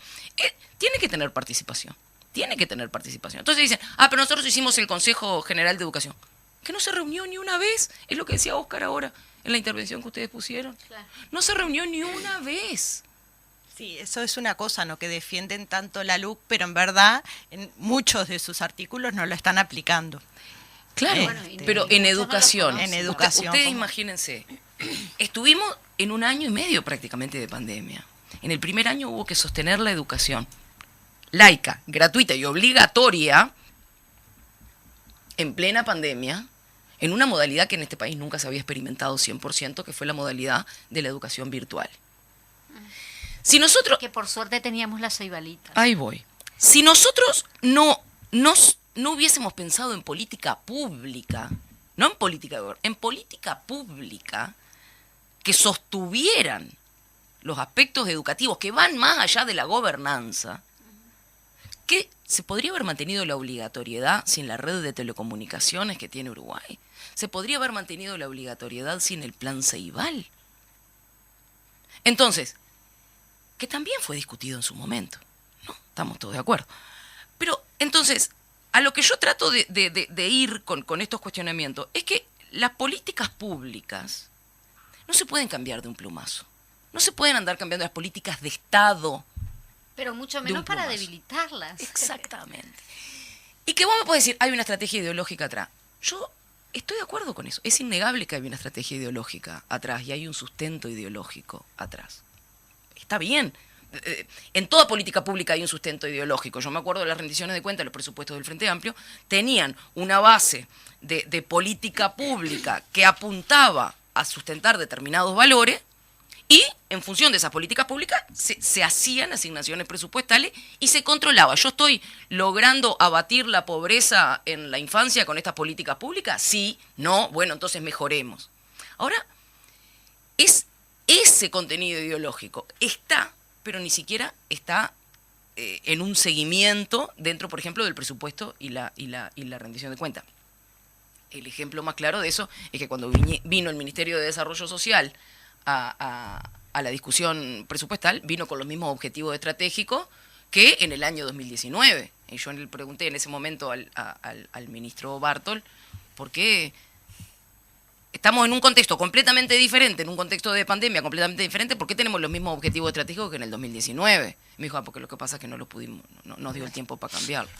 tiene que tener participación. Tiene que tener participación. Entonces dicen, pero nosotros hicimos el Consejo General de Educación, que no se reunió ni una vez. Es lo que decía Óscar ahora en la intervención que ustedes pusieron. Claro. No se reunió ni una vez. Sí, eso es una cosa, ¿no? Que defienden tanto la LUC, pero en verdad en muchos de sus artículos no lo están aplicando. Claro, pero en educación. En educación. Ustedes imagínense, estuvimos en 1 año y medio prácticamente de pandemia. En el primer año hubo que sostener la educación laica, gratuita y obligatoria en plena pandemia, en una modalidad que en este país nunca se había experimentado 100%, que fue la modalidad de la educación virtual. Si nosotros... Que por suerte teníamos las ceibalitas. Ahí voy. Si nosotros no hubiésemos pensado en política pública no en política en política pública, que sostuvieran los aspectos educativos que van más allá de la gobernanza, que se podría haber mantenido la obligatoriedad sin la red de telecomunicaciones que tiene Uruguay. Se podría haber mantenido la obligatoriedad sin el plan Ceibal. Entonces, que también fue discutido en su momento, ¿no? Estamos todos de acuerdo. Pero, entonces, a lo que yo trato de ir con estos cuestionamientos es que las políticas públicas no se pueden cambiar de un plumazo. No se pueden andar cambiando las políticas de Estado. Pero mucho menos para debilitarlas. Exactamente. Y que vos me podés decir, hay una estrategia ideológica atrás. Yo estoy de acuerdo con eso. Es innegable que hay una estrategia ideológica atrás y hay un sustento ideológico atrás. Está bien. En toda política pública hay un sustento ideológico. Yo me acuerdo de las rendiciones de cuentas, los presupuestos del Frente Amplio, tenían una base de política pública que apuntaba a sustentar determinados valores. Y en función de esas políticas públicas se hacían asignaciones presupuestales y se controlaba. ¿Yo estoy logrando abatir la pobreza en la infancia con estas políticas públicas? Sí, no, bueno, entonces mejoremos. Ahora, es ese contenido ideológico está, pero ni siquiera está en un seguimiento dentro, por ejemplo, del presupuesto y la rendición de cuentas. El ejemplo más claro de eso es que cuando vino el Ministerio de Desarrollo Social a la discusión presupuestal, vino con los mismos objetivos estratégicos que en el año 2019. Y yo le pregunté en ese momento al ministro Bartol, ¿por qué estamos en un contexto completamente diferente, en un contexto de pandemia completamente diferente, por qué tenemos los mismos objetivos estratégicos que en el 2019? Me dijo, porque lo que pasa es que no los pudimos, no nos dio el tiempo para cambiarlo.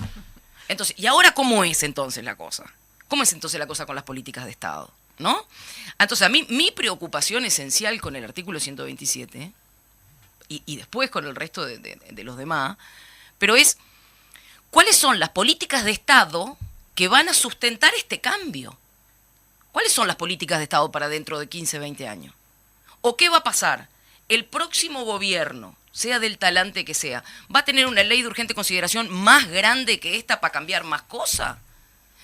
Entonces, ¿y ahora cómo es entonces la cosa? ¿Cómo es entonces la cosa con las políticas de Estado? ¿No? Entonces, a mí, mi preocupación esencial con el artículo 127, y después con el resto de los demás, pero es, ¿cuáles son las políticas de Estado que van a sustentar este cambio? ¿Cuáles son las políticas de Estado para dentro de 15, 20 años? ¿O qué va a pasar? El próximo gobierno, sea del talante que sea, ¿va a tener una ley de urgente consideración más grande que esta para cambiar más cosas?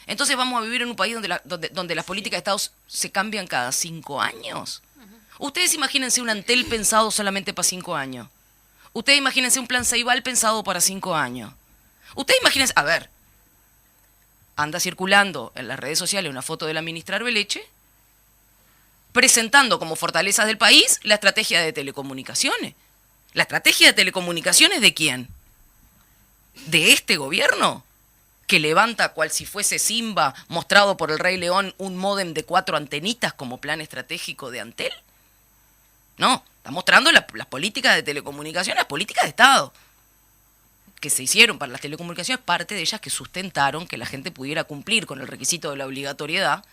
Entonces vamos a vivir en un país donde las políticas de Estado se cambian cada 5 años. Ustedes imagínense un Antel pensado solamente para 5 años. Ustedes imagínense un plan Ceibal pensado para 5 años. Ustedes imagínense, a ver, anda circulando en las redes sociales una foto de la ministra Arbeleche presentando como fortalezas del país la estrategia de telecomunicaciones. ¿La estrategia de telecomunicaciones de quién? ¿De este gobierno? Que levanta cual si fuese Simba, mostrado por el Rey León, un módem de 4 antenitas como plan estratégico de Antel. No, está mostrando las políticas de telecomunicaciones, las políticas de Estado que se hicieron para las telecomunicaciones, parte de ellas que sustentaron que la gente pudiera cumplir con el requisito de la obligatoriedad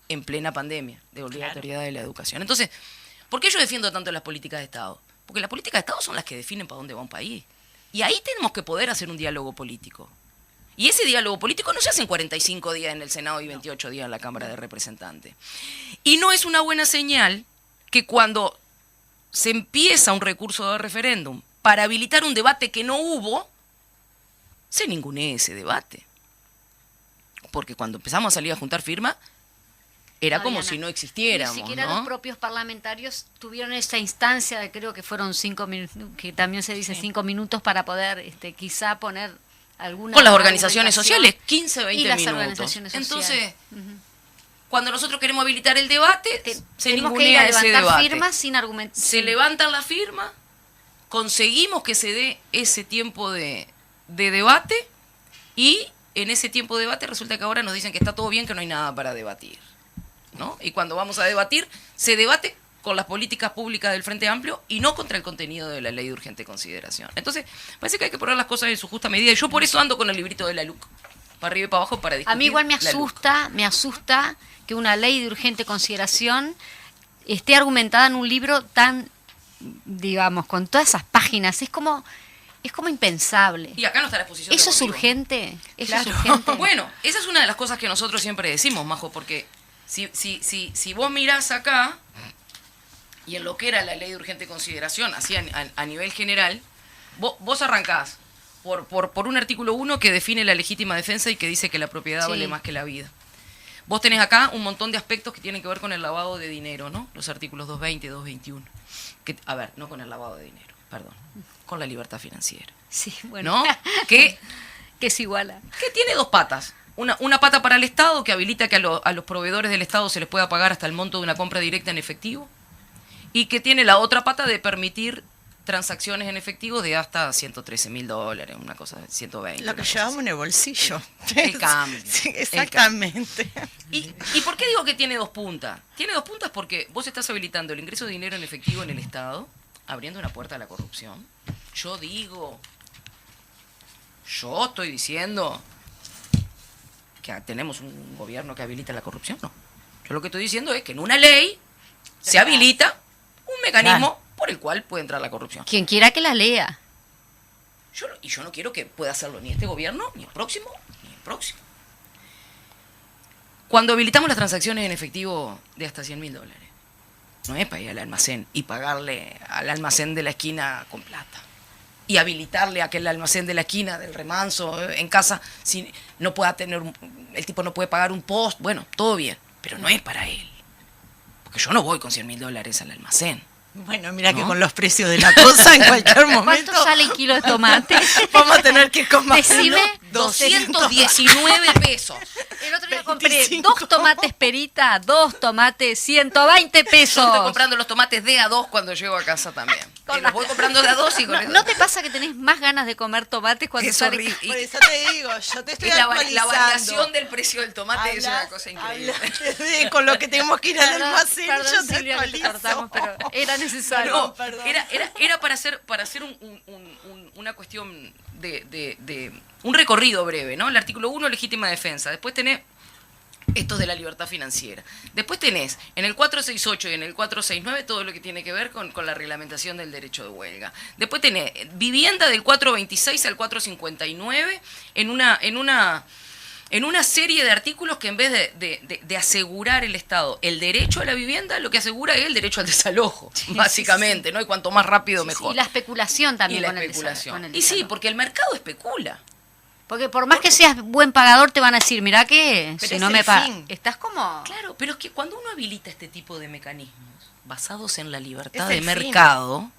en plena pandemia, de obligatoriedad de la educación. Entonces, ¿por qué yo defiendo tanto las políticas de Estado? Porque las políticas de Estado son las que definen para dónde va un país. Y ahí tenemos que poder hacer un diálogo político. Y ese diálogo político no se hace en 45 días en el Senado y 28 días en la Cámara de Representantes. Y no es una buena señal que cuando se empieza un recurso de referéndum para habilitar un debate que no hubo, se ningunee ese debate. Porque cuando empezamos a salir a juntar firmas, era como si no existiéramos. Ni siquiera ¿no? los propios parlamentarios tuvieron esa instancia de, creo que fueron 5 minutos, que también se dice 5 minutos para poder quizá poner alguna... Con las organizaciones sociales, 15, 20 y las minutos. Organizaciones sociales. Entonces, cuando nosotros queremos habilitar el debate, se tenemos que ir a ningunea ese levantar debate. firmas sin argumentos. Se levantan las firmas, conseguimos que se dé ese tiempo de debate y en ese tiempo de debate resulta que ahora nos dicen que está todo bien, que no hay nada para debatir, ¿no? Y cuando vamos a debatir, se debate con las políticas públicas del Frente Amplio y no contra el contenido de la ley de urgente consideración. Entonces, parece que hay que poner las cosas en su justa medida y yo por eso ando con el librito de la LUC, para arriba y para abajo, para discutir. A mí igual me asusta que una ley de urgente consideración esté argumentada en un libro tan, digamos, con todas esas páginas. Es como impensable. Y acá no está la exposición. ¿Eso es urgente? ¿Eso es urgente? Bueno, esa es una de las cosas que nosotros siempre decimos, Majo, porque si vos mirás acá, y en lo que era la ley de urgente consideración, así a nivel general, vos arrancás por un artículo 1 que define la legítima defensa y que dice que la propiedad vale más que la vida. Vos tenés acá un montón de aspectos que tienen que ver con el lavado de dinero, ¿no? Los artículos 220 y 221. A ver, no con el lavado de dinero, perdón, con la libertad financiera. Sí, bueno. ¿No? Que se iguala. Que tiene dos patas. Una pata para el Estado, que habilita que a los proveedores del Estado se les pueda pagar hasta el monto de una compra directa en efectivo. Y que tiene la otra pata de permitir transacciones en efectivo de hasta $113.000, una cosa de 120. Lo que llevamos en el bolsillo. El cambio. Sí, exactamente. ¿Y por qué digo que tiene dos puntas? Tiene dos puntas porque vos estás habilitando el ingreso de dinero en efectivo en el Estado, abriendo una puerta a la corrupción. Yo estoy diciendo que tenemos un gobierno que habilita la corrupción, no. Yo lo que estoy diciendo es que en una ley se habilita un mecanismo por el cual puede entrar la corrupción. Quien quiera que la lea. Yo no quiero que pueda hacerlo ni este gobierno, ni el próximo, ni el próximo. Cuando habilitamos las transacciones en efectivo de hasta $100.000, no es para ir al almacén y pagarle al almacén de la esquina con plata. Y habilitarle a aquel almacén de la esquina del Remanso en casa, si no pueda tener, el tipo no puede pagar un post, bueno, todo bien, pero no es para él. Porque yo no voy con $100.000 al almacén. Bueno, mira que con los precios de la cosa en cualquier momento. ¿Cuánto sale el kilo de tomate? Vamos a tener que comer. Decime. 219 pesos. El otro día compré 2 tomates perita, 2 tomates, 120 pesos. Yo estoy comprando los tomates de a 2 cuando llego a casa también. Y los voy comprando de a 2 y con eso. ¿No te pasa que tenés más ganas de comer tomates cuando sale? Por eso te digo, yo te estoy la actualizando. variación del precio del tomate es una cosa increíble. Con lo que tenemos que ir al almacén, perdón, yo te Silvia, que te actualizo. cortamos, pero era necesario. No, era para hacer una cuestión de un recorrido breve, ¿no? El artículo 1, legítima defensa. Después tenés estos de la libertad financiera. Después tenés en el 468 y en el 469 todo lo que tiene que ver con la reglamentación del derecho de huelga. Después tenés vivienda del 426 al 459 en una serie de artículos que en vez de asegurar el Estado el derecho a la vivienda, lo que asegura es el derecho al desalojo, básicamente, ¿no? Y cuanto más rápido mejor. Y la especulación también Y la con especulación. el Y sí, porque el mercado especula. Porque por más que seas buen pagador, te van a decir, mirá que Pero si es no el me pagas. fin. Estás como... Claro, pero es que cuando uno habilita este tipo de mecanismos basados en la libertad Es de el mercado,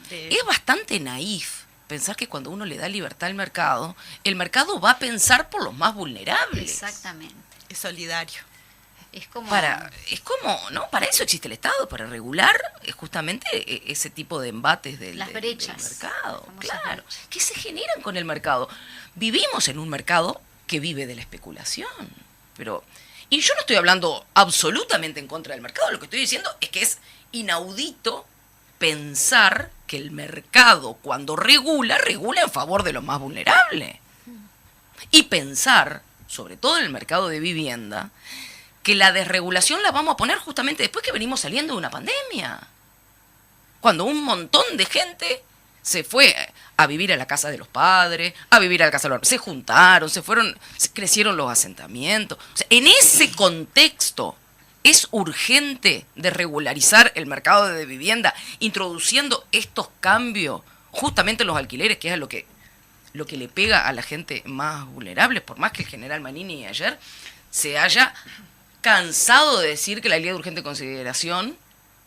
fin. es bastante naif pensar que cuando uno le da libertad al mercado, el mercado va a pensar por los más vulnerables. Exactamente. Es solidario. Es como... ¿no? Para eso existe el Estado, para regular justamente ese tipo de embates del brechas, mercado. famosas Claro, brechas. que se generan con el mercado. Vivimos en un mercado que vive de la especulación. Y yo no estoy hablando absolutamente en contra del mercado, lo que estoy diciendo es que es inaudito pensar que el mercado, cuando regula en favor de los más vulnerables. Y pensar, sobre todo en el mercado de vivienda, que la desregulación la vamos a poner justamente después que venimos saliendo de una pandemia. Cuando un montón de gente se fue a vivir a la casa de los padres, a vivir a la casa de los... Se juntaron, crecieron los asentamientos. O sea, en ese contexto es urgente desregularizar el mercado de vivienda, introduciendo estos cambios justamente en los alquileres, que es lo que le pega a la gente más vulnerable, por más que el general Manini ayer se haya cansado de decir que la ley de urgente consideración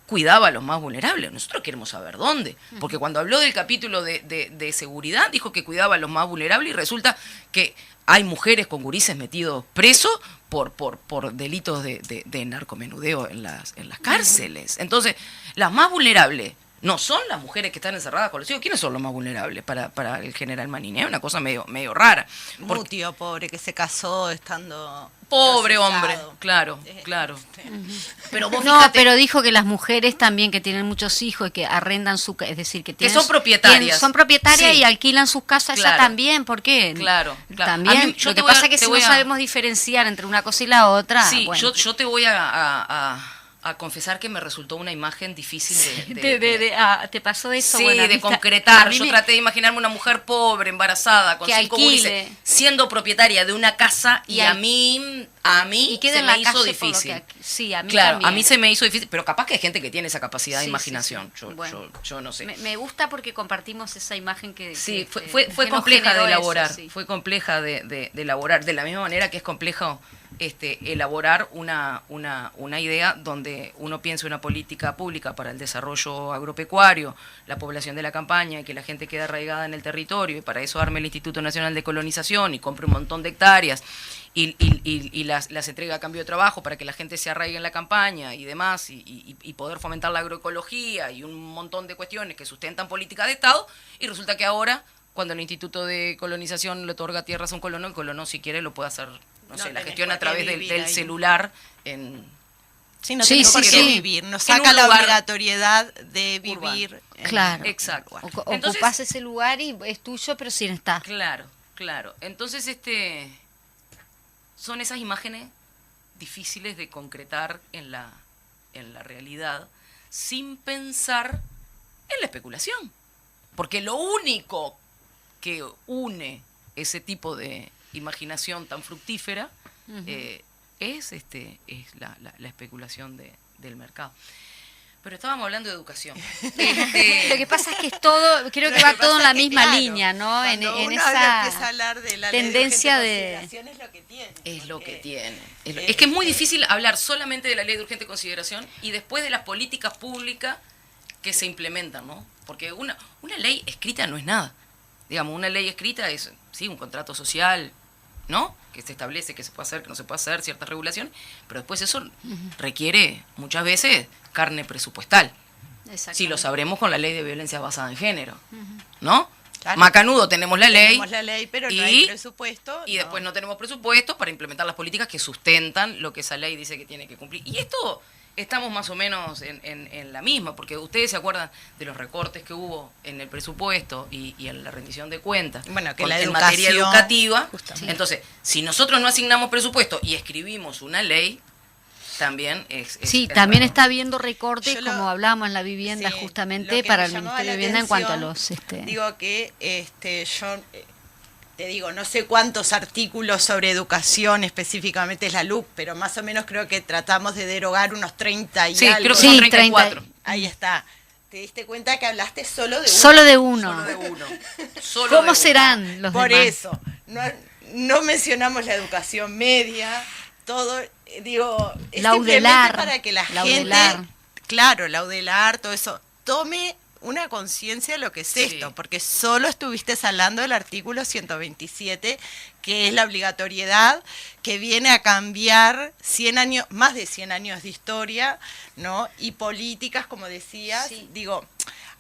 cuidaba a los más vulnerables. Nosotros queremos saber dónde, porque cuando habló del capítulo de seguridad, dijo que cuidaba a los más vulnerables y resulta que hay mujeres con gurises metidos presos por delitos de narcomenudeo en las cárceles. Entonces, las más vulnerables no son las mujeres que están encerradas con los hijos. ¿Quiénes son los más vulnerables para el general Manini? Es una cosa medio rara. Un tío pobre que se casó estando... Pobre procesado. hombre, claro. Pero vos No, fíjate, pero dijo que las mujeres también que tienen muchos hijos y que arrendan su casa, es decir, que tienen, son propietarias. son propietarias Sí. y alquilan sus casas, Claro. ella también, ¿por qué? Claro. También, A mí, yo lo te que voy a- pasa es que te si voy no a- sabemos diferenciar entre una cosa y la otra, sí, bueno. yo te voy a confesar que me resultó una imagen difícil ¿Te pasó eso? Sí, Bueno, a de mí concretar. a mí yo me- traté de imaginarme una mujer pobre, embarazada, con Que 5 alquile. gurises, siendo propietaria de una casa y a al- mí y queda se en la me hizo calle por lo difícil. sí, a mí Claro, también. a mí se me hizo difícil, pero capaz que hay gente que tiene esa capacidad de Sí, imaginación. sí, sí. Yo, Bueno. yo no sé. Me gusta porque compartimos esa imagen que... Sí, que fue nos compleja de generó eso, elaborar, sí. fue compleja de elaborar, de la misma manera que es complejo elaborar una idea donde uno piense una política pública para el desarrollo agropecuario, la población de la campaña y que la gente quede arraigada en el territorio, y para eso arme el Instituto Nacional de Colonización y compre un montón de hectáreas y las entrega a cambio de trabajo para que la gente se arraigue en la campaña y demás, y poder fomentar la agroecología y un montón de cuestiones que sustentan políticas de Estado, y resulta que ahora, cuando el Instituto de Colonización le otorga tierras a un colono, el colono, si quiere, lo puede hacer, no sé, la gestión a través del celular en... Sí, no Sí, tenemos por sí, qué sí. vivir, nos En saca un la lugar obligatoriedad de vivir. Claro. Exacto. Ocupás Entonces, ese lugar y es tuyo, pero sin estar. claro. Entonces, son esas imágenes difíciles de concretar en la realidad sin pensar en la especulación. Porque lo único que une ese tipo de imaginación tan fructífera es la especulación del mercado. Pero estábamos hablando de educación. Lo que pasa es que es todo, creo que va todo en la misma línea, ¿no? En empieza a esa hablar de la ley tendencia urgente de... consideración, es lo que tiene. Es lo que tiene. Es que es muy difícil hablar solamente de la ley de urgente consideración y después de las políticas públicas que se implementan, ¿no? Porque una ley escrita no es nada. Digamos, una ley escrita es, sí, un contrato social, ¿no? Que se establece que se puede hacer, que no se puede hacer, ciertas regulaciones, pero después eso requiere muchas veces carne presupuestal. Si lo sabremos con la ley de violencia basada en género, ¿no? Claro. Macanudo tenemos la ley. Tenemos la ley, pero no hay presupuesto. Y después no tenemos presupuesto para implementar las políticas que sustentan lo que esa ley dice que tiene que cumplir. Y esto estamos más o menos en la misma, porque ustedes se acuerdan de los recortes que hubo en el presupuesto y en la rendición de cuentas, Bueno, que en la materia educación, educativa. justamente. Entonces, si nosotros no asignamos presupuesto y escribimos una ley, también es también raro. está habiendo recortes, Yo lo- como hablábamos en la vivienda, Sí, justamente lo que para me el llamaba Ministerio de la Vivienda en cuanto a atención, los... Digo que yo te digo, no sé cuántos artículos sobre educación específicamente es la LUC, pero más o menos creo que tratamos de derogar unos 30 y Sí, algo. creo que son Sí, 34. Ahí está. ¿Te diste cuenta que hablaste solo de uno? Solo de uno. Solo de uno. Solo de ¿Cómo uno. serán los Por demás? eso, no mencionamos la educación media, todo, digo, es Laudelar, simplemente para que la laudelar. gente, claro, laudelar, todo eso, tome una conciencia de lo que es Sí. esto, porque solo estuviste hablando del artículo 127, que es la obligatoriedad que viene a cambiar 100 años, más de 100 años de historia, ¿no? Y políticas, como decías, digo,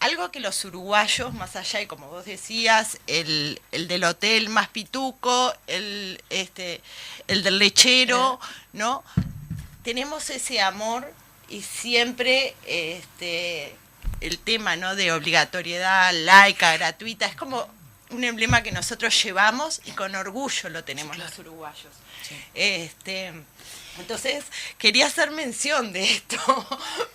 algo que los uruguayos, más allá, y como vos decías, el del hotel más pituco, el del lechero, ¿no? Tenemos ese amor y siempre el tema, ¿no?, de obligatoriedad laica, gratuita, es como un emblema que nosotros llevamos y con orgullo lo tenemos los uruguayos. Entonces, quería hacer mención de esto,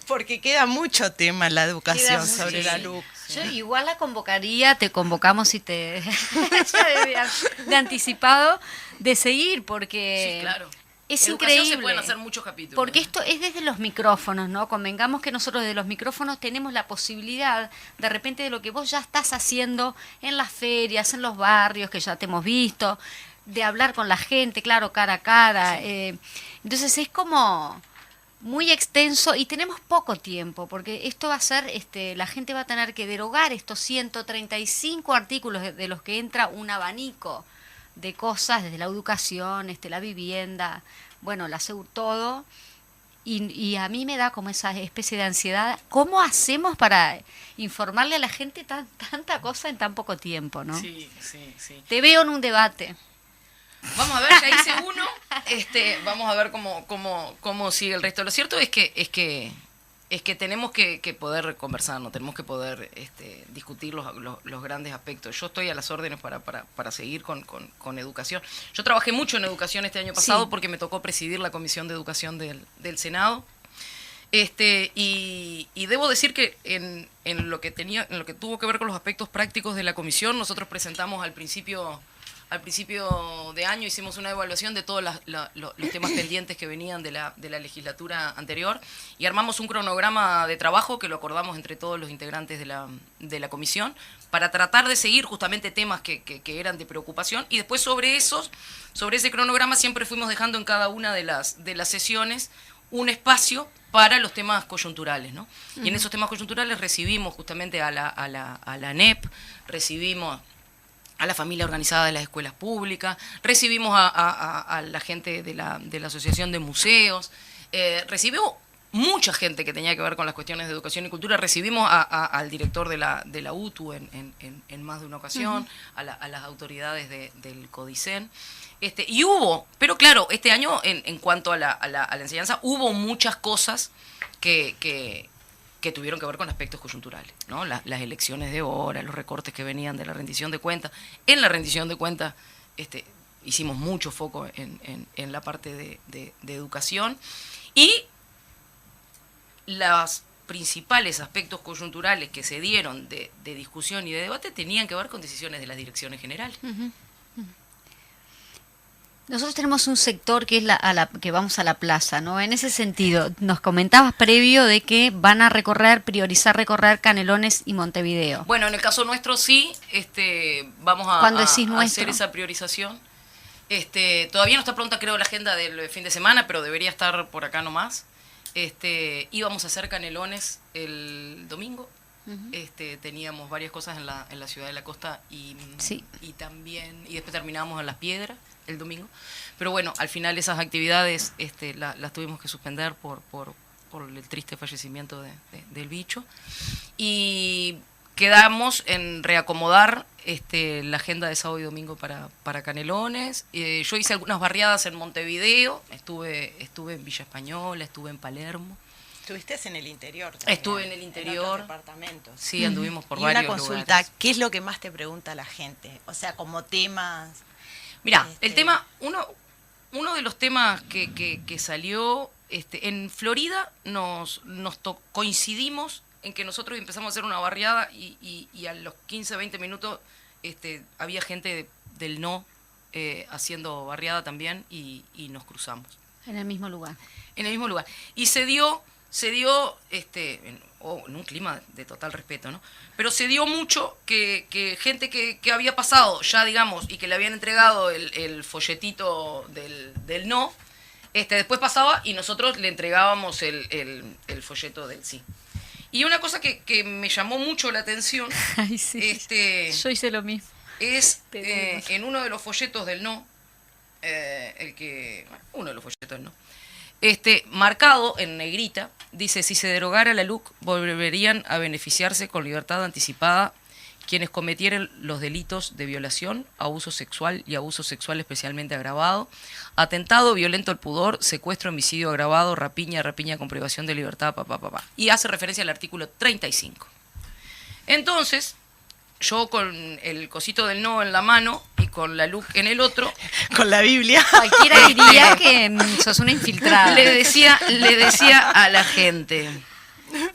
porque queda mucho tema en la educación Queda sobre mucho, la sí. LUC. Yo igual la convocaría, te convocamos y te ya de anticipado de seguir, porque Sí, claro. es Educación increíble. se pueden hacer muchos capítulos. Porque esto es desde los micrófonos, ¿no? Convengamos que nosotros desde los micrófonos tenemos la posibilidad, de repente, de lo que vos ya estás haciendo en las ferias, en los barrios, que ya te hemos visto, de hablar con la gente, claro, cara a cara. Entonces es como muy extenso y tenemos poco tiempo, porque esto va a ser, la gente va a tener que derogar estos 135 artículos de los que entra un abanico de cosas, desde la educación, la vivienda, bueno, la todo, y a mí me da como esa especie de ansiedad. ¿Cómo hacemos para informarle a la gente tanta cosa en tan poco tiempo, no? Sí. Te veo en un debate. Vamos a ver, ya hice uno. Vamos a ver cómo sigue el resto. Lo cierto es que tenemos que poder conversar, ¿no? Tenemos que poder discutir los grandes aspectos. Yo estoy a las órdenes para seguir con educación. Yo trabajé mucho en educación este año pasado, Sí. porque me tocó presidir la Comisión de Educación del Senado. Y debo decir que en lo que tuvo que ver con los aspectos prácticos de la comisión, nosotros presentamos al principio al principio de año hicimos una evaluación de todos los temas pendientes que venían de la legislatura anterior y armamos un cronograma de trabajo que lo acordamos entre todos los integrantes de la comisión para tratar de seguir justamente temas que eran de preocupación, y después sobre ese cronograma siempre fuimos dejando en cada una de las sesiones un espacio para los temas coyunturales, ¿no? Y en esos temas coyunturales recibimos justamente a la ANEP, recibimos a la familia organizada de las escuelas públicas, recibimos a la gente de la Asociación de Museos, recibimos mucha gente que tenía que ver con las cuestiones de educación y cultura, recibimos al director de la UTU en más de una ocasión, a las autoridades del CODICEN, y hubo, pero claro, este año en cuanto a la enseñanza, hubo muchas cosas que tuvieron que ver con aspectos coyunturales, ¿no? Las elecciones de hora, los recortes que venían de la rendición de cuentas. En la rendición de cuentas hicimos mucho foco en la parte de educación, y los principales aspectos coyunturales que se dieron de discusión y de debate tenían que ver con decisiones de las direcciones generales. Nosotros tenemos un sector que es que vamos a la plaza, ¿no? En ese sentido, nos comentabas previo de que van a priorizar recorrer Canelones y Montevideo. Bueno, en el caso nuestro sí, vamos a hacer esa priorización. Todavía no está pronta, creo, la agenda del fin de semana, pero debería estar por acá nomás. Íbamos a hacer Canelones el domingo. Teníamos varias cosas en la ciudad de la costa y después terminamos en Las Piedras el domingo, pero bueno, al final esas actividades las tuvimos que suspender por el triste fallecimiento del bicho, y quedamos en reacomodar la agenda de sábado y domingo para Canelones. Yo hice algunas barriadas en Montevideo, estuve en Villa Española, estuve en Palermo. Estuviste en el interior también. Estuve en el interior. En departamentos. Sí, anduvimos por y varios una consulta, lugares. ¿qué es lo que más te pregunta la gente? O sea, como temas... Mirá, el tema, uno de los temas que salió, en Florida coincidimos en que nosotros empezamos a hacer una barriada y a los 15, 20 minutos había gente del no haciendo barriada también y nos cruzamos. En el mismo lugar. En el mismo lugar. Y se dio en un clima de total respeto, ¿no? Pero se dio mucho que gente que había pasado ya, digamos, y que le habían entregado el folletito del no, después pasaba y nosotros le entregábamos el folleto del sí. Y una cosa que me llamó mucho la atención, Ay, sí. Yo hice lo mismo. Es en uno de los folletos del no, uno de los folletos del no, marcado en negrita, dice: si se derogara la LUC, volverían a beneficiarse con libertad anticipada quienes cometieren los delitos de violación, abuso sexual y abuso sexual especialmente agravado, atentado violento al pudor, secuestro, homicidio agravado, rapiña con privación de libertad, y hace referencia al artículo 35. Entonces, yo con el cosito del no en la mano y con la LUC en el otro, con la Biblia, cualquiera diría que sos una infiltrada. Le decía a la gente,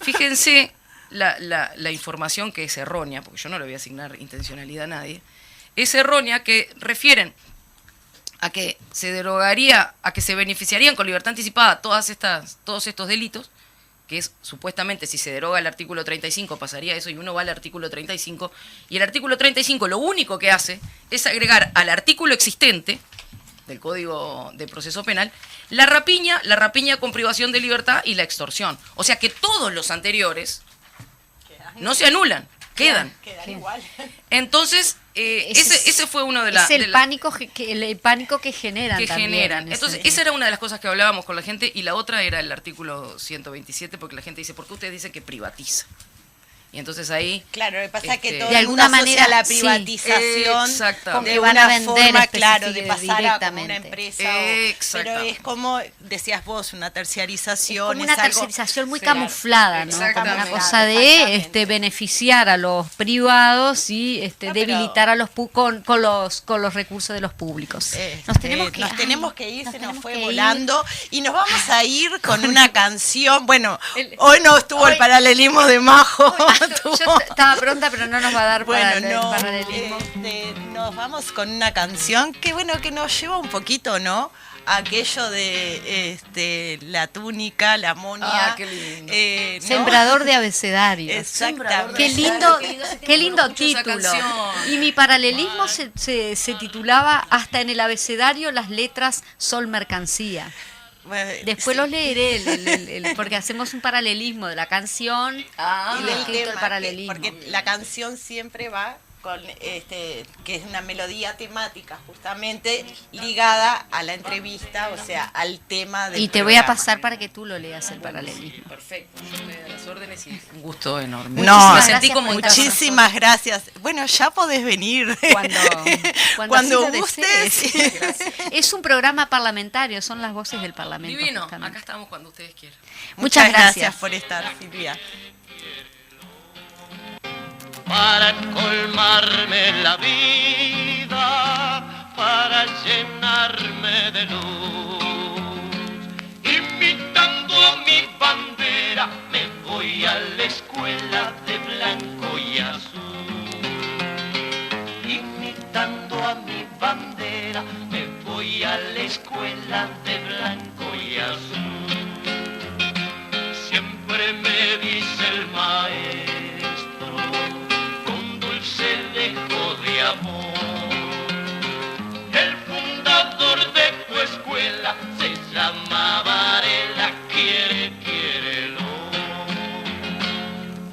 fíjense la información que es errónea, porque yo no le voy a asignar intencionalidad a nadie, es errónea, que refieren a que se derogaría, a que se beneficiarían con libertad anticipada todos estos delitos, que es supuestamente, si se deroga el artículo 35 pasaría eso, y uno va al artículo 35, y el artículo 35 lo único que hace es agregar al artículo existente del Código de Proceso Penal la rapiña con privación de libertad y la extorsión. O sea que todos los anteriores no se anulan, quedan igual. Entonces, ese fue uno de las... Es el pánico que generan que también. generan. Entonces, esa era una de las cosas que hablábamos con la gente, y la otra era el artículo 127, porque la gente dice: ¿por qué ustedes dicen que privatiza? Y entonces ahí... Claro, lo que pasa es que todo de alguna manera la privatización exactamente, de van a una vender forma, claro, de pasar a como directamente. una empresa. Pero es como, decías vos, una terciarización. Como una algo, terciarización muy sí, camuflada, ¿no? exactamente. Como una cosa de beneficiar a los privados y debilitar a los con los recursos de los públicos. Nos tenemos que ir, se nos fue volando, y nos vamos a ir con una canción. Bueno, hoy no estuvo el paralelismo de Majo. Yo estaba pronta, pero no nos va a dar para el Bueno, paralelismo. nos vamos con una canción que nos lleva un poquito, ¿no? Aquello de la túnica, la monia. Ah, qué lindo. ¿no? Sembrador de abecedarios. Exactamente. Qué lindo Escucho esa título. canción. Y mi paralelismo se titulaba Hasta en el abecedario las letras son mercancía. Bueno, Después sí. los leeré, porque hacemos un paralelismo de la canción Ah, y Y del del escrito, el tema, paralelismo. porque la canción siempre va con que es una melodía temática justamente ligada a la entrevista, o sea, al tema del Y te voy a programa. pasar para que tú lo leas el paralelismo. perfecto. Yo me doy las órdenes y un gusto enorme. No, me sentí gracias como por en estar casa. Muchísimas gracias. Bueno, ya podés venir. Cuando así lo gustes. desees. Es un programa parlamentario, son las voces del Parlamento. Divino, justamente. acá estamos cuando ustedes quieran. Muchas gracias. por estar, Silvia. Para colmarme la vida, para llenarme de luz, imitando a mi bandera, me voy a la escuela de blanco y azul. Imitando a mi bandera, me voy a la escuela de blanco y azul. Siempre me dice el maestro, se dejó de amor. El fundador de tu escuela se llama Varela, quiérelo.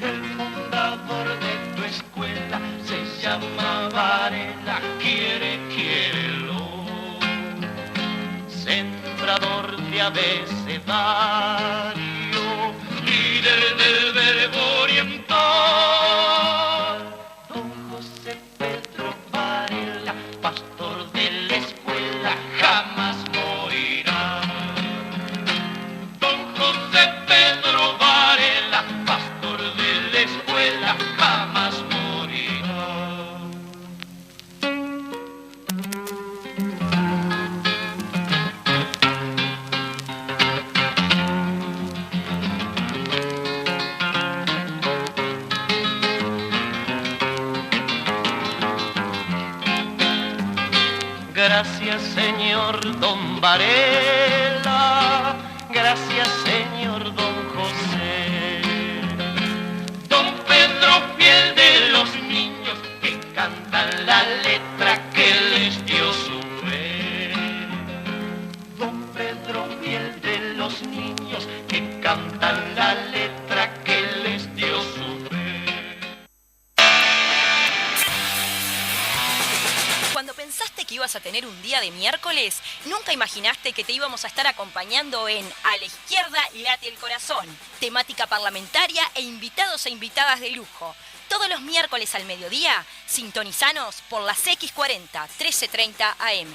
El fundador de tu escuela se llama Varela, quiérelo. Sembrador de abecedario, líder del verbo oriental. Pastor de la escuela, jamás morirá. Don José Pedro Varela, pastor de la escuela, jamás morirá. Gracias, señor Don Varela, gracias, señor Don José. Don Pedro, fiel de los niños que cantan la letra que les dio su fe. Don Pedro, fiel de los niños que cantan la letra que les dio su fe. Cuando pensaste que ibas a tener un día de miércoles, nunca imaginaste que te íbamos a estar acompañando en A la izquierda late el corazón, temática parlamentaria e invitados e invitadas de lujo. Todos los miércoles al mediodía, sintonizanos por las X40, 13:30 AM.